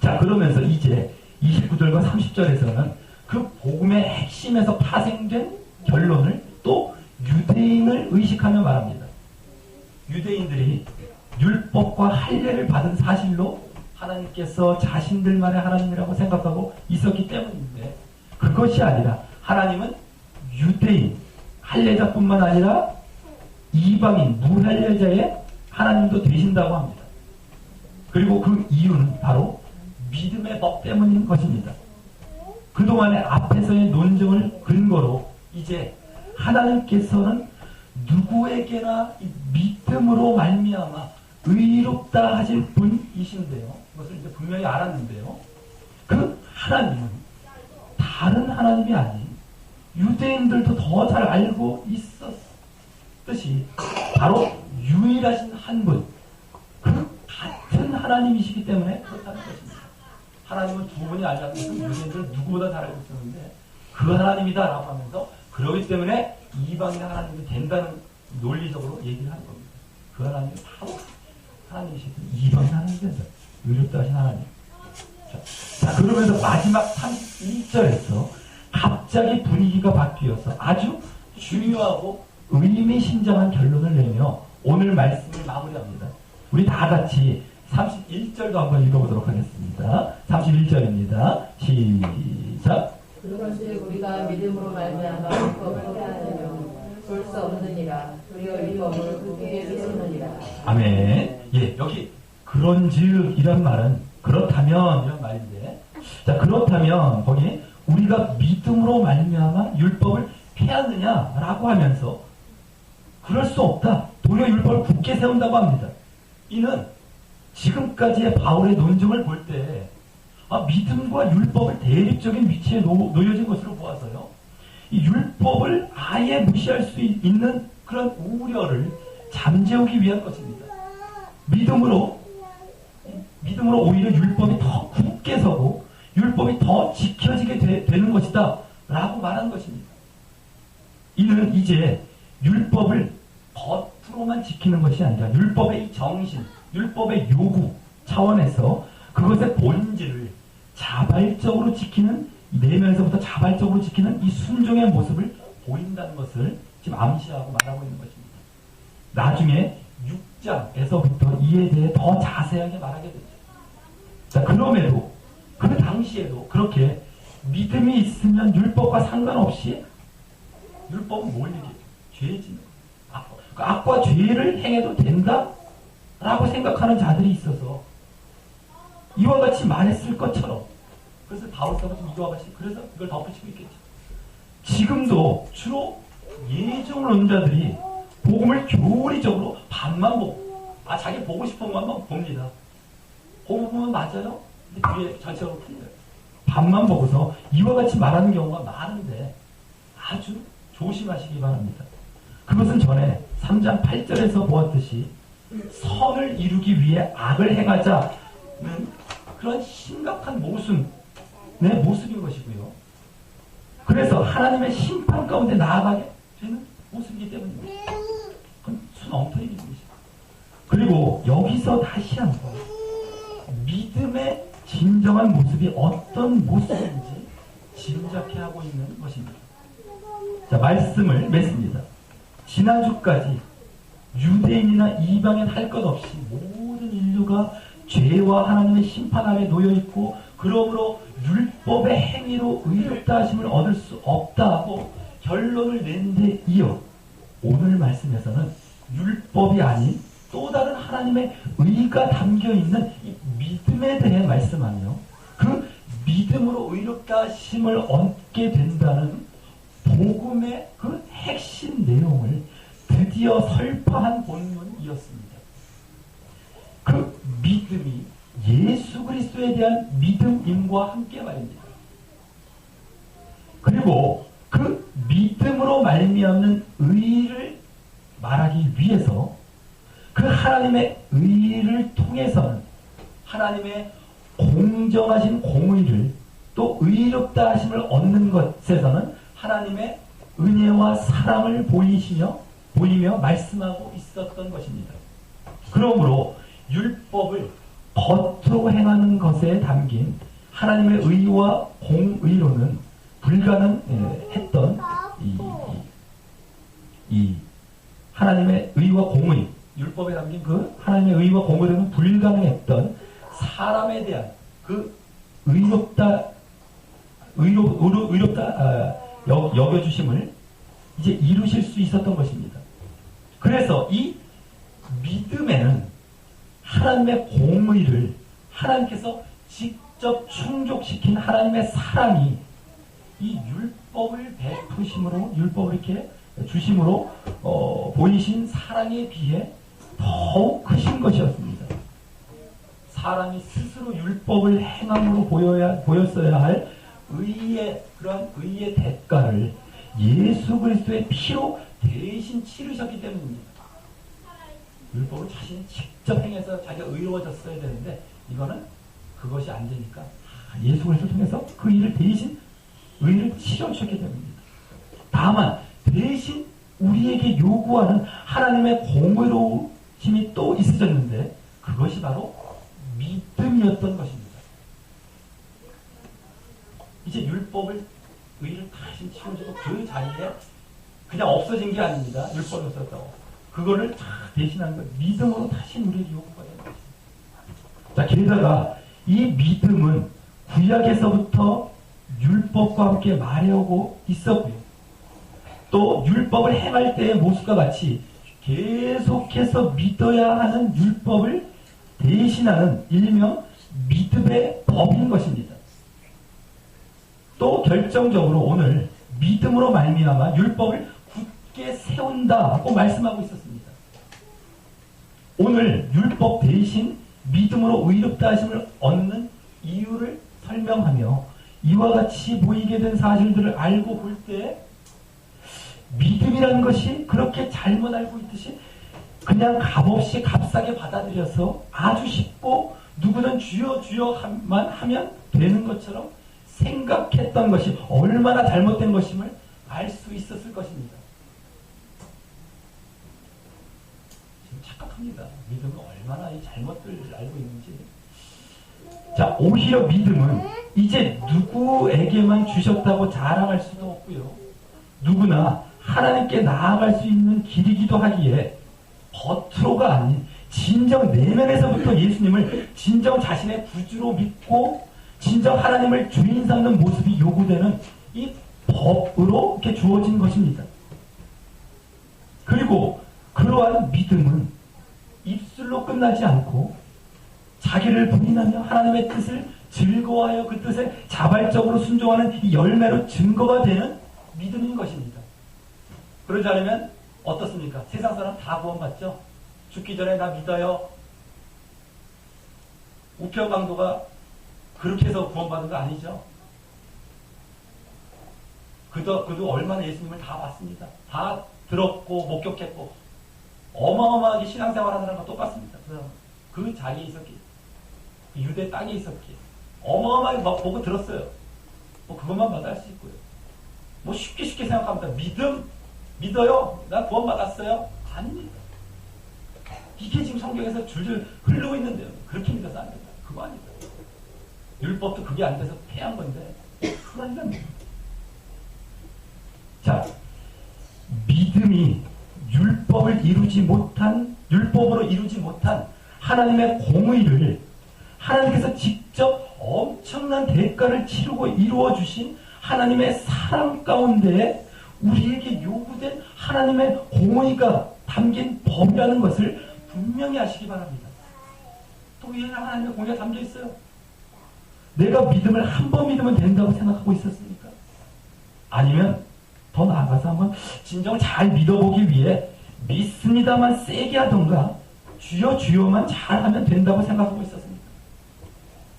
자, 그러면서 이제 29절과 30절에서는 그 복음의 핵심에서 파생된 결론을 또 유대인을 의식하며 말합니다. 유대인들이 율법과 할례를 받은 사실로 하나님께서 자신들만의 하나님이라고 생각하고 있었기 때문인데 그것이 아니라 하나님은 유대인, 할례자뿐만 아니라 이방인, 무할례자의 하나님도 되신다고 합니다. 그리고 그 이유는 바로 믿음의 법 때문인 것입니다. 그동안의 앞에서의 논증을 근거로 이제 하나님께서는 누구에게나 믿음으로 말미암아 의롭다 하실 분이신데요. 그것을 이제 분명히 알았는데요. 그 하나님은 다른 하나님이 아닌 유대인들도 더 잘 알고 있었듯이 바로 유일하신 한 분, 그 같은 하나님이시기 때문에 그렇다는 것입니다. 하나님은 두 분이 알지 않는 것은 유대인들은 누구보다 잘 알고 있었는데 그 하나님이다라고 하면서 그러기 때문에 이방인의 하나님이 된다는 논리적으로 얘기를 하는 겁니다. 그 하나님이 바로 하나님이시고 이방인 하나님이 된다. 의롭다 하신 하나님. 자, 그러면서 마지막 31절에서 갑자기 분위기가 바뀌어서 아주 중요하고 의미심장한 결론을 내며 오늘 말씀을 마무리합니다. 우리 다 같이 31절도 한번 읽어보도록 하겠습니다. 31절입니다. 시작. 그것을 우리가 믿음으로 말미암아 율법을 하느냐 볼 수 없느니라. 우리가 율법을 그에게 미치느니라. 아멘. 예, 여기 그런즉 이란 말은 그렇다면 이란 말인데, 자, 그렇다면 거기 우리가 믿음으로 말미암아 율법을 폐하느냐라고 하면서 그럴 수 없다. 도리어 율법을 굳게 세운다고 합니다. 이는 지금까지의 바울의 논증을 볼 때 믿음과 율법을 대립적인 위치에 놓여진 것으로 보아서요. 이 율법을 아예 무시할 수 있는 그런 우려를 잠재우기 위한 것입니다. 믿음으로 오히려 율법이 더 굳게 서고 율법이 더 지켜지게 되는 것이다 라고 말한 것입니다. 이는 이제 율법을 겉으로만 지키는 것이 아니라 율법의 정신, 율법의 요구 차원에서 그것의 본질을 자발적으로 지키는, 내면에서부터 자발적으로 지키는 이 순종의 모습을 보인다는 것을 지금 암시하고 말하고 있는 것입니다. 나중에 6장에서부터 이에 대해 더 자세하게 말하게 되죠. 자, 그럼에도 그 당시에도 그렇게 믿음이 있으면 율법과 상관없이 율법은 뭘 얘기해요? 죄 짓는 거. 악과 죄를 행해도 된다라고 생각하는 자들이 있어서 이와 같이 말했을 것처럼, 그래서 바울사가 좀 이와 같이 그래서 이걸 덧붙이고 있겠죠. 지금도 주로 예정론자들이 복음을 교리적으로 반만 보고 자기 보고 싶은 것만 봅니다. 보고 보면 맞아요? 근데 뒤에 전체적으로 틀려요. 반만 보고서 이와 같이 말하는 경우가 많은데 아주 조심하시기 바랍니다. 그것은 전에 3장 8절에서 보았듯이 선을 이루기 위해 악을 행하자는 그런 심각한 모습인 것이고요. 그래서 하나님의 심판 가운데 나아가게 되는 모습이기 때문입니다. 그건 순엉터리인 것입니다. 그리고 여기서 다시 한번 믿음의 진정한 모습이 어떤 모습인지 짐작해 하고 있는 것입니다. 자, 말씀을 맺습니다. 지난주까지 유대인이나 이방인 할 것 없이 모든 인류가 죄와 하나님의 심판 아래 놓여있고 그러므로 율법의 행위로 의롭다 하심을 얻을 수 없다고 결론을 낸 데 이어 오늘 말씀에서는 율법이 아닌 또 다른 하나님의 의가 담겨있는 이 믿음에 대해 말씀하며 그 믿음으로 의롭다 하심을 얻게 된다는 복음의 그 핵심 내용을 드디어 설파한 본문이었습니다. 그 믿음이 예수 그리스도에 대한 믿음임과 함께 말입니다. 그리고 그 믿음으로 말미암는 의를 말하기 위해서 그 하나님의 의를 통해서는 하나님의 공정하신 공의를 또 의롭다 하심을 얻는 것에서는 하나님의 은혜와 사랑을 보이며 말씀하고 있었던 것입니다. 그러므로 율법을 겉으로 행하는 것에 담긴 하나님의 의와 공의로는 불가능했던 이 하나님의 의와 공의, 율법에 담긴 그 하나님의 의와 공의로는 불가능했던 사람에 대한 그 여겨주심을 이제 이루실 수 있었던 것입니다. 그래서 이 믿음에는 하나님의 공의를 하나님께서 직접 충족시킨 하나님의 사랑이 이 율법을 베푸심으로, 율법을 이렇게 주심으로 보이신 사랑에 비해 더욱 크신 것이었습니다. 사람이 스스로 율법을 행함으로 보였어야 할 그러한 의의 대가를 예수 그리스도의 피로 대신 치르셨기 때문입니다. 율법을 자신이 직접 행해서 자기가 의로워졌어야 되는데 이거는 그것이 안 되니까 예수 그리스도를 통해서 그 일을 대신 의를 치러주셨기 때문입니다. 다만 대신 우리에게 요구하는 하나님의 공의로우심이 또 있어졌는데 그것이 바로 믿음이었던 것입니다. 이제 율법을 의를 대신 치러주고 그 자리에 그냥 없어진 게 아닙니다. 율법이 없었다고. 그거를 다 대신하는 거 믿음으로 다시 우리에게 요구가 되는 것입니다. 자, 게다가 이 믿음은 구약에서부터 율법과 함께 말해오고 있었고요. 또 율법을 행할 때의 모습과 같이 계속해서 믿어야 하는 율법을 대신하는 일명 믿음의 법인 것입니다. 또 결정적으로 오늘 믿음으로 말미암아 율법을 굳게 세운다고 말씀하고 있었습니다. 오늘 율법 대신 믿음으로 의롭다 하심을 얻는 이유를 설명하며 이와 같이 보이게 된 사실들을 알고 볼 때 믿음이라는 것이 그렇게 잘못 알고 있듯이 그냥 값없이 값싸게 받아들여서 아주 쉽고 누구는 주여 주여만 하면 되는 것처럼 생각했던 것이 얼마나 잘못된 것임을 알 수 있었을 것입니다. 지금 착각합니다. 믿음은 얼마나 이 잘못들을 알고 있는지. 자, 오히려 믿음은 이제 누구에게만 주셨다고 자랑할 수도 없고요. 누구나 하나님께 나아갈 수 있는 길이기도 하기에 겉으로가 아닌 진정 내면에서부터 예수님을 진정 자신의 구주로 믿고 진정 하나님을 주인 삼는 모습이 요구되는 이 법으로 이렇게 주어진 것입니다. 그리고 그러한 믿음은 입술로 끝나지 않고 자기를 부인하며 하나님의 뜻을 즐거워하여 그 뜻에 자발적으로 순종하는 이 열매로 증거가 되는 믿음인 것입니다. 그러지 않으면 어떻습니까? 세상 사람 다 구원받죠? 죽기 전에 나 믿어요. 우편강도가 그렇게 해서 구원받은 거 아니죠? 그도 얼마나 예수님을 다 봤습니다. 다 들었고 목격했고 어마어마하게 신앙생활 하는 사람과 똑같습니다. 그 자리에 있었기에 유대 땅에 있었기에 어마어마하게 보고 들었어요. 뭐 그것만 받을 수 있고요. 뭐 쉽게 생각합니다. 믿어요? 나 구원받았어요? 아닙니다. 이게 지금 성경에서 줄줄 흐르고 있는데요. 그렇게 믿어서 안 된다. 그거 아니다. 율법도 그게 안 돼서 패한 건데 그거 아니랍니다. 자, 믿음이 율법으로 이루지 못한 하나님의 공의를 하나님께서 직접 엄청난 대가를 치르고 이루어 주신 하나님의 사랑 가운데 우리에게 요구된 하나님의 공의가 담긴 법이라는 것을 분명히 아시기 바랍니다. 또 위에는 하나님의 공의가 담겨 있어요. 내가 믿음을 한 번 믿으면 된다고 생각하고 있었습니까? 아니면 더 나아가서 한번 진정 잘 믿어보기 위해 믿습니다만 세게 하던가 주여 주여만 잘하면 된다고 생각하고 있었습니다.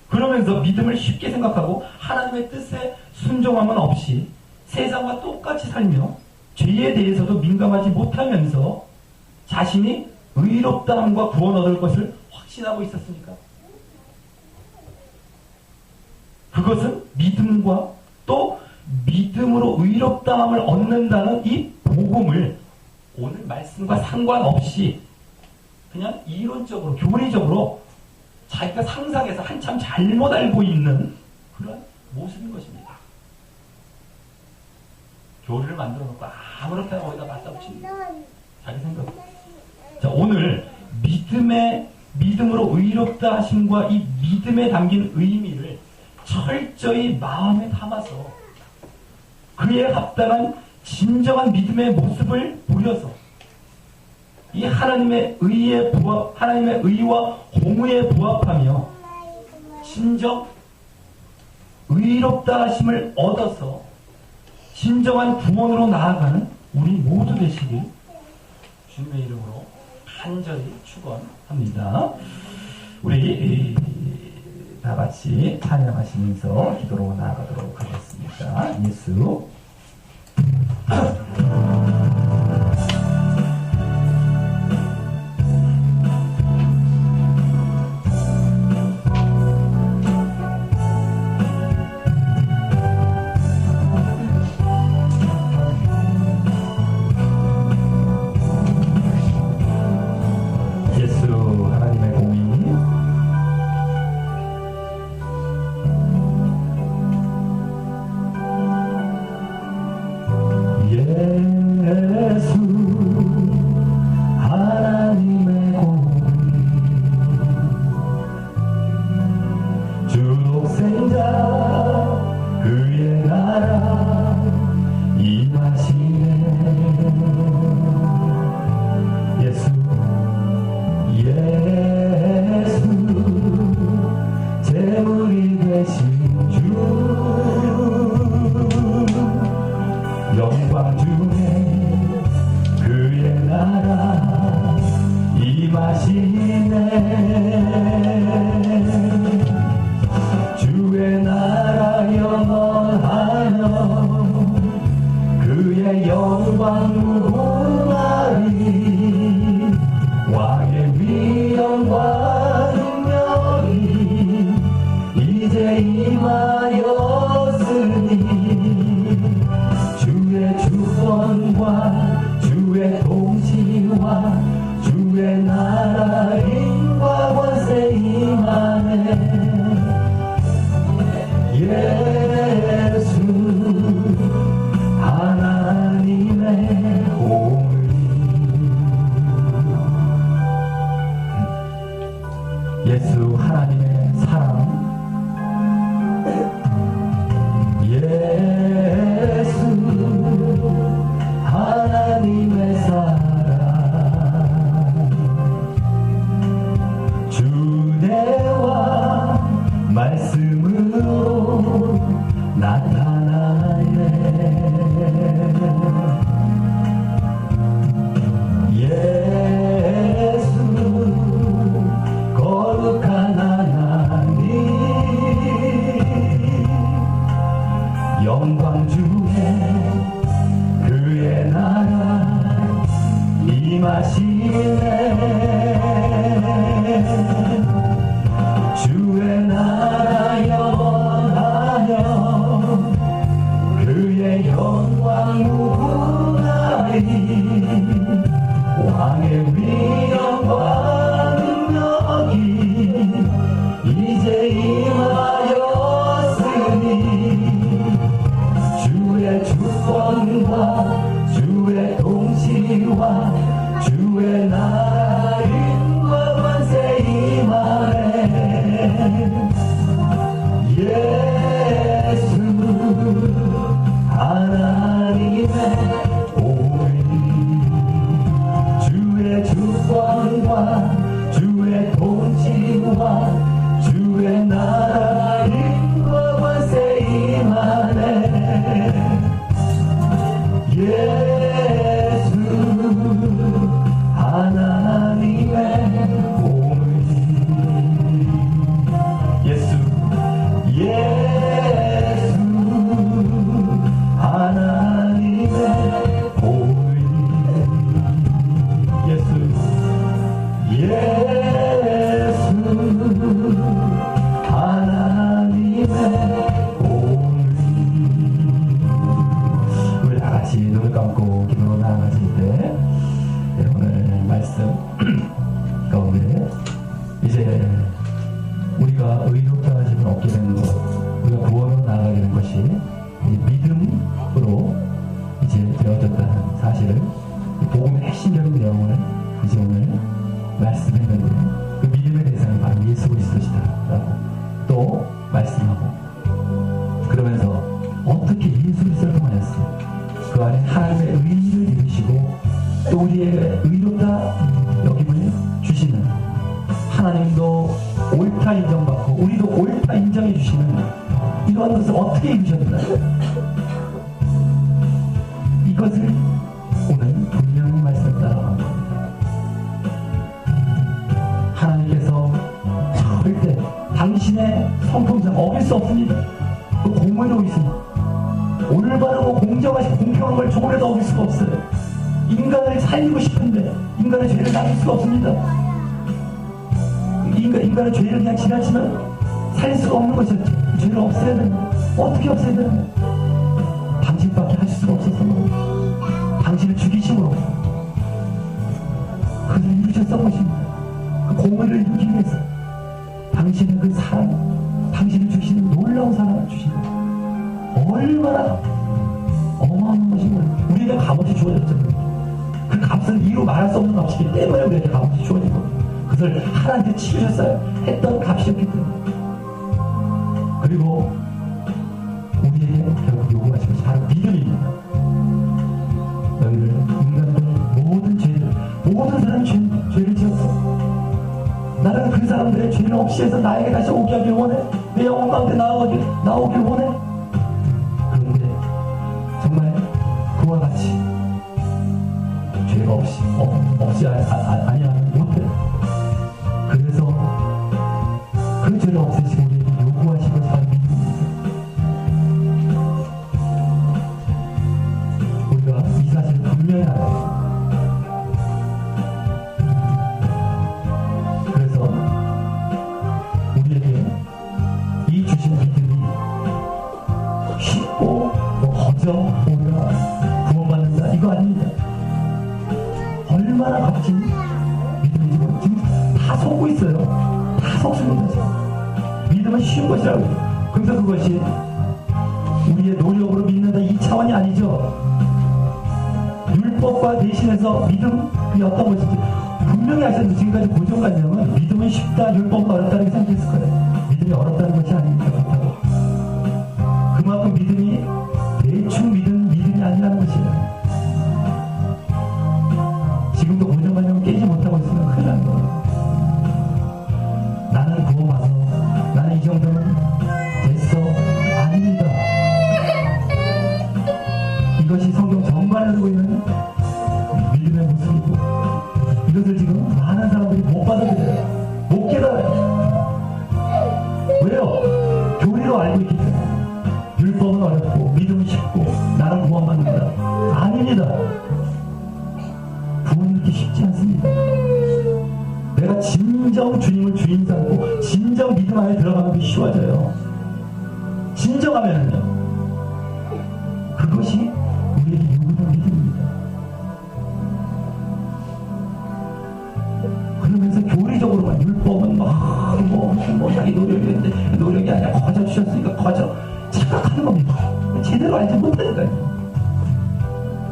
그러면서 믿음을 쉽게 생각하고 하나님의 뜻에 순종함은 없이 세상과 똑같이 살며 죄에 대해서도 민감하지 못하면서 자신이 의롭다함과 구원 얻을 것을 확신하고 있었습니까? 그것은 믿음과 또 믿음으로 의롭다함을 얻는다는 이 복음을 오늘 말씀과 상관없이 그냥 이론적으로 교리적으로 자기가 상상해서 한참 잘못 알고 있는 그런 모습인 것입니다. 교리를 만들어 놓고 아무렇게나 거기다 갖다 붙입니다. 자기 생각. 자, 오늘 믿음으로 의롭다 하심과 이 믿음에 담긴 의미를 철저히 마음에 담아서 그에 합당한 진정한 믿음의 모습을 보여서 이 하나님의 의와 공의에 부합하며 진정 의롭다 하심을 얻어서 진정한 구원으로 나아가는 우리 모두 되시길 주님의 이름으로 간절히 축원합니다. 우리 다 같이 찬양하시면서 기도로 나아가도록 하겠습니다. 예수 예수 하나님의 오리 예수 하나님의 사랑 예수 하나님의 사랑 주대와 말씀으로 나타나네 예수 거룩한 하나님 영광 중에 그의 나라 임하시네 주의 나라 영원하여 그의 영광 무궁하리 왕의 위엄과 능력이 이제 임하였으니 주의 주권과 주의 통치와 주의 나라 인과 만세 임하네 예수 하나님의 오리 주의 주권과 주의 통치와 주의 나라 인과 만세 임하네 예수 하나님의 오리 예수 하나님의 오리 예수 하나님의 오리 우리 다같이 눈을 감고 기도로 나아가실 때 오늘 말씀 가운데 이제 우리가 의롭다 하심을 얻게 되는 것 우리가 구원으로 나아가게 된 것이 믿음으로 이제 되어졌다는 사실을 복음의 핵심적인 내용을 이제 오늘 말씀했는데 그 믿음의 대상이 바로 예수 그리스도시다라고 또 말씀하고 그러면서 어떻게 예수 그리스도를 통하였어 그 안에 하나님의 의를 이루시고 또 우리의 의롭다 여김을 주시는 하나님도 옳다 인정받고 우리도 옳다 인정해 주시는 이러한 것을 어떻게 이루셨나 이것을 오늘 분명히 말씀 따라갑니다. 하나님께서 절대 당신의 성품상 어길 수 없습니다. 그 공의로 있습니다. 오늘 바르고 공정하시고 공평한 걸 조금이라도 어길 수가 없어요. 인간을 살리고 싶은데 인간의 죄를 놔둘 수가 없습니다. 인간의 죄를 그냥 지나치면 살릴 수가 없는 것이죠. 죄를 없애야 됩니다. 어떻게 없애야 됩니까? 당신밖에 하실 수가 없어서 당신을 죽이심으로 그것을 이루셨던 것입니다. 그 공의를 이루기 위해서 당신의 그 사랑 당신을 주시는 놀라운 사랑을 주신다. 얼마나 어마어마한 것인가요? 우리에게 값없이 주어졌잖아요. 그 값을 이루 말할 수 없는 값이기 때문에 우리에게 값없이 주어진 겁니다. 그것을 하나님께 치르셨어야 했던 값이었기 때문에 그리고 우리에게 결국 요구하신 것이 바로 믿음입니다. 너희를 인간들 모든 사람이 죄를 지었어. 나는 그 사람들의 죄를 없이 해서 나에게 다시 오게 하길 원해. 내 영혼 가운데 나오길 원해. 그런데 정말 그와 같이 죄가 없이 아니하면 못해. 그래서 그 죄를 없애시고 우리에게 요구하신 것이 바로 믿음입니다. 우리가 이 사실을 분명히 알아요. 그래서 우리에게 이 주신 믿음이 쉽고 거저 우리가 구원받는다 이거 아닙니다. 얼마나 값진 믿음인지 지금 다 속고 있어요. 다 속습니다. 지금. 믿으면 쉬운 것이라고 해요. 그래서 그것이 우리의 노력으로 믿는다 이 차원이 아니죠. 율법과 대신해서 믿음이 어떤 것인지 분명히 아셨는데 지금까지 고정관념은 믿음은 쉽다, 율법은 어렵다고 생각했을 거예요. 믿음이 어렵다는 것이 아닙니다. 그렇다고. 그만큼 믿음이 대충 믿은 믿음이 아니라는 것이에요. 지금도 고정관념을 깨지 못하고 있으면 큰일 나는 거예요. 나는 구원받아, 나는 이 정도는 됐어. 아닙니다. 이것이 성경 전반에서 보이는 믿음의 모습이고 이것을 지금 많은 사람들이 못 받아들여요. 못 깨달아요. 왜요? 교리로 알고 있기 때문에. 율법은 어렵고 믿음은 쉽고 나는 구원받는다. 아닙니다. 구원은 그렇게 쉽지 않습니다. 내가 진정 주님을 주인 삼고 진정 믿음 안에 들어가는 게 쉬워져요. 진정하면은요. 그것이 우리에게 요구된 믿음입니다. 그러면서 교리적으로만 율법은 뭐 자기 노력이었는데 노력이 아니라 거저 주셨으니까 거저 착각하는 겁니다. 제대로 알지 못하니까요.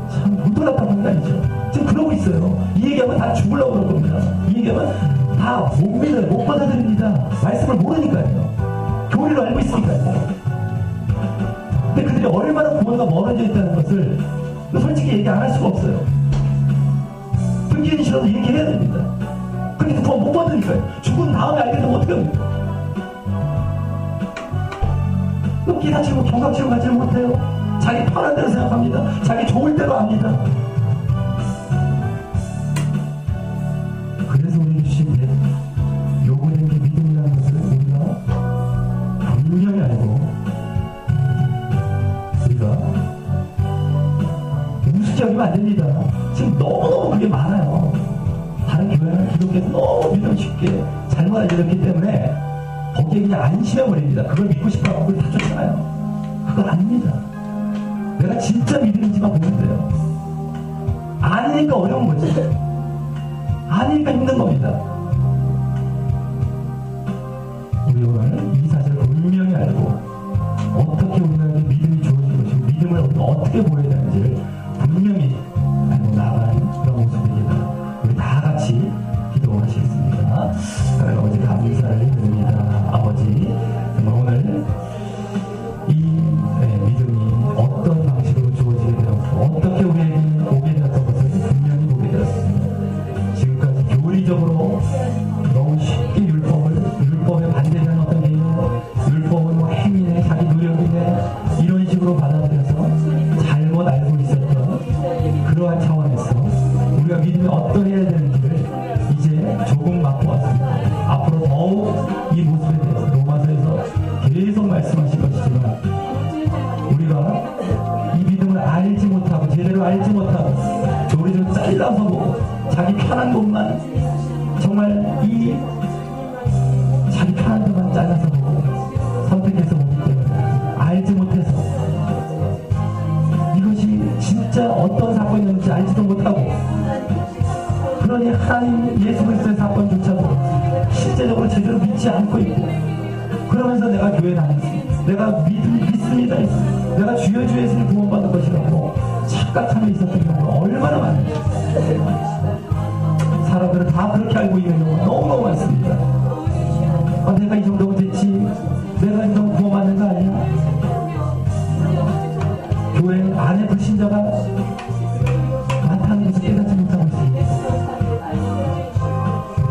참 못돌았다 판단이죠. 지금 그러고 있어요. 이 얘기하면 다 죽으려고 그럴 겁니다. 이 얘기하면 다 못 믿어요. 못 받아들입니다. 말씀을 모르니까요. 교리를 알고 있으니까요. 근데 그들이 얼마나 구원과 멀어져 있다는 것을 솔직히 얘기 안 할 수가 없어요. 듣기는 싫어도 얘기해야 됩니다. 그렇게 구원 못 받으니까요. 죽은 다음에 알게 되면 어떻게 합니까? 깨닫지고 경각지고 가지를 못해요. 자기 편한 대로 생각합니다. 자기 좋을 대로 압니다. 그래서 우리 주신 요구된 게 믿음이라는 것을 우리가 분명히 알고 우리가 우습게 여기면 안 됩니다. 지금 너무너무 그게 많아요. 다른 교회는 기독교에서 너무 믿음 쉽게 잘못 알려졌기 때문에 거기에 그냥 안심해버립니다. 그걸 믿고 싶어하고 그걸 다 쫓아가요. 그건 아닙니다. 내가 진짜 믿음인지만 보면 돼요. 아니니까 어려운 거지. 아니니까 힘든 겁니다. 우리 오늘 이 사실을 분명히 알고 어떻게 우리에게 믿음이 주어진 것이고 믿음을 우리가 어떻게 보여야 되는지를 분명히 알고 나가는 그런 모습이 되겠다. 우리 다 같이 기도하시겠습니다. 하나님 아버지 감사를 드립니다. 아버지 오늘 이 믿음이 어떤 방식으로 주어지게 되었고 어떻게 우리에게 오게 되었던 것을 분명히 보게 되었습니다. 지금까지 교리적으로 너무 쉽게 율법에 반대되는 어떤 게 율법은 뭐 행위네 자기 노력이네 이런 식으로 받아들여서 잘못 알고 있었던 그러한 차원에서 우리가 믿음이 어떠해야 되는지를 이제 조금 맛보았습니다. 앞으로 더욱 이 모습에 대해서 로마서에서 계속 말씀하실 것이지만 우리가 이 믿음을 알지 못하고 제대로 알지 못하고 교리를 잘라서 보고 자기 편한 것만 정말 이 자기 편한 것만 잘라서 보고 선택해서 보기 때문에 알지 못해서 이것이 진짜 어떤 사건이었는지 알지도 못하고 그러니 하나님 예수 그리스도의 사건조차도 실제적으로 제대로 믿지 않고 있고 그러면서 내가 교회 다녔습니다. 내가 믿습니다. 내가 주여 주에서 구원받은 것이라고 착각하며 있었던 경우가 얼마나 많은지 사람들은 다 그렇게 알고 있는 경우가 너무너무 많습니다. 내가 이 정도면 됐지 내가 이 정도 구원받는 거 아니야? 교회 안에 불신자가 많다는 것을 깨닫지 못하고 있습니다.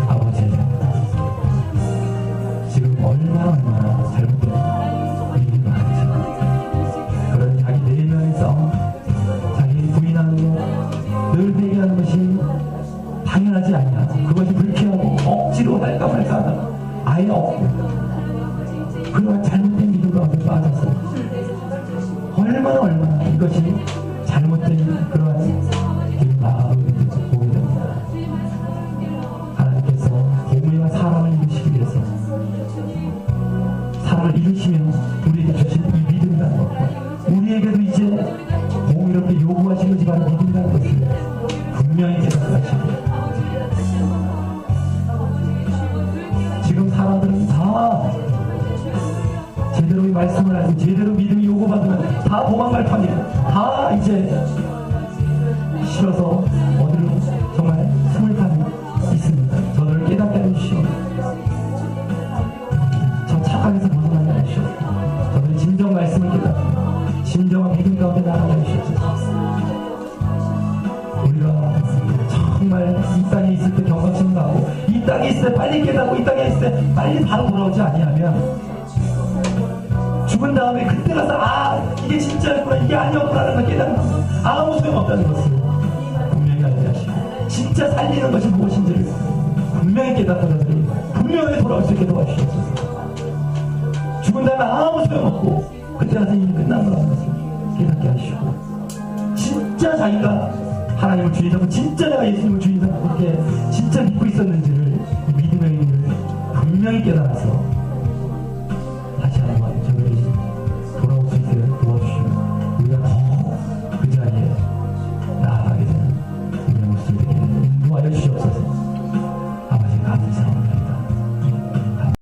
아버지 지금 얼마나 잘못된 일이 많은지 그런 자기 내면의 싸움 자기 부인하는 거늘 회개하는 것이 당연하지 않냐 그것이 불쾌하고 억지로 할까 말까 하다가 아예 없고 그러한 잘못된 믿음 가운데 빠져서 얼마나 이것이 잘못된 그러한 마음을 보게 됩니다. 하나님께서 공의와 사랑을 이루시기 위해서 사랑을 이루시면 우리에게 주신 이 믿음이라는 것 우리에게도 이제 공의롭게 요구하신 것이 바로 믿음이라는 것을 분명히 깨닫으시고 지금 사람들은 다 말씀을 알고 제대로 믿음이 요구받으면 다 도망갈 판이고 다 이제 싫어서 어디로 정말 숨을 판이 있습니다. 저를 깨닫게 해주시오. 저 착각에서 벗어나게 하시오. 저를 진정 말씀을 깨닫고 진정한 믿음 가운데 나가게 하시옵소서. 우리가 정말 이 땅에 있을 때 경각심 나고 이 땅에 있을 때 빨리 깨닫고 이 땅에 있을 때 빨리 바로 돌아오지 아니하면 죽은 다음에 그때 가서 이게 진짜였구나 이게 아니었구나라는 걸 깨닫는 아무 소용없다는 것을 분명히 알게 하시고 진짜 살리는 것이 무엇인지를 분명히 깨닫더라도 분명히 돌아올 수 있게 도와주시옵소서. 죽은 다음에 아무 소용없고 그때 가서 이미 끝난 거라는 것을 깨닫게 하시고 진짜 자기가 하나님을 주인하고 진짜 내가 예수님을 주인하고 그렇게 진짜 믿고 있었는지를 믿음의 의미를 분명히 깨달아서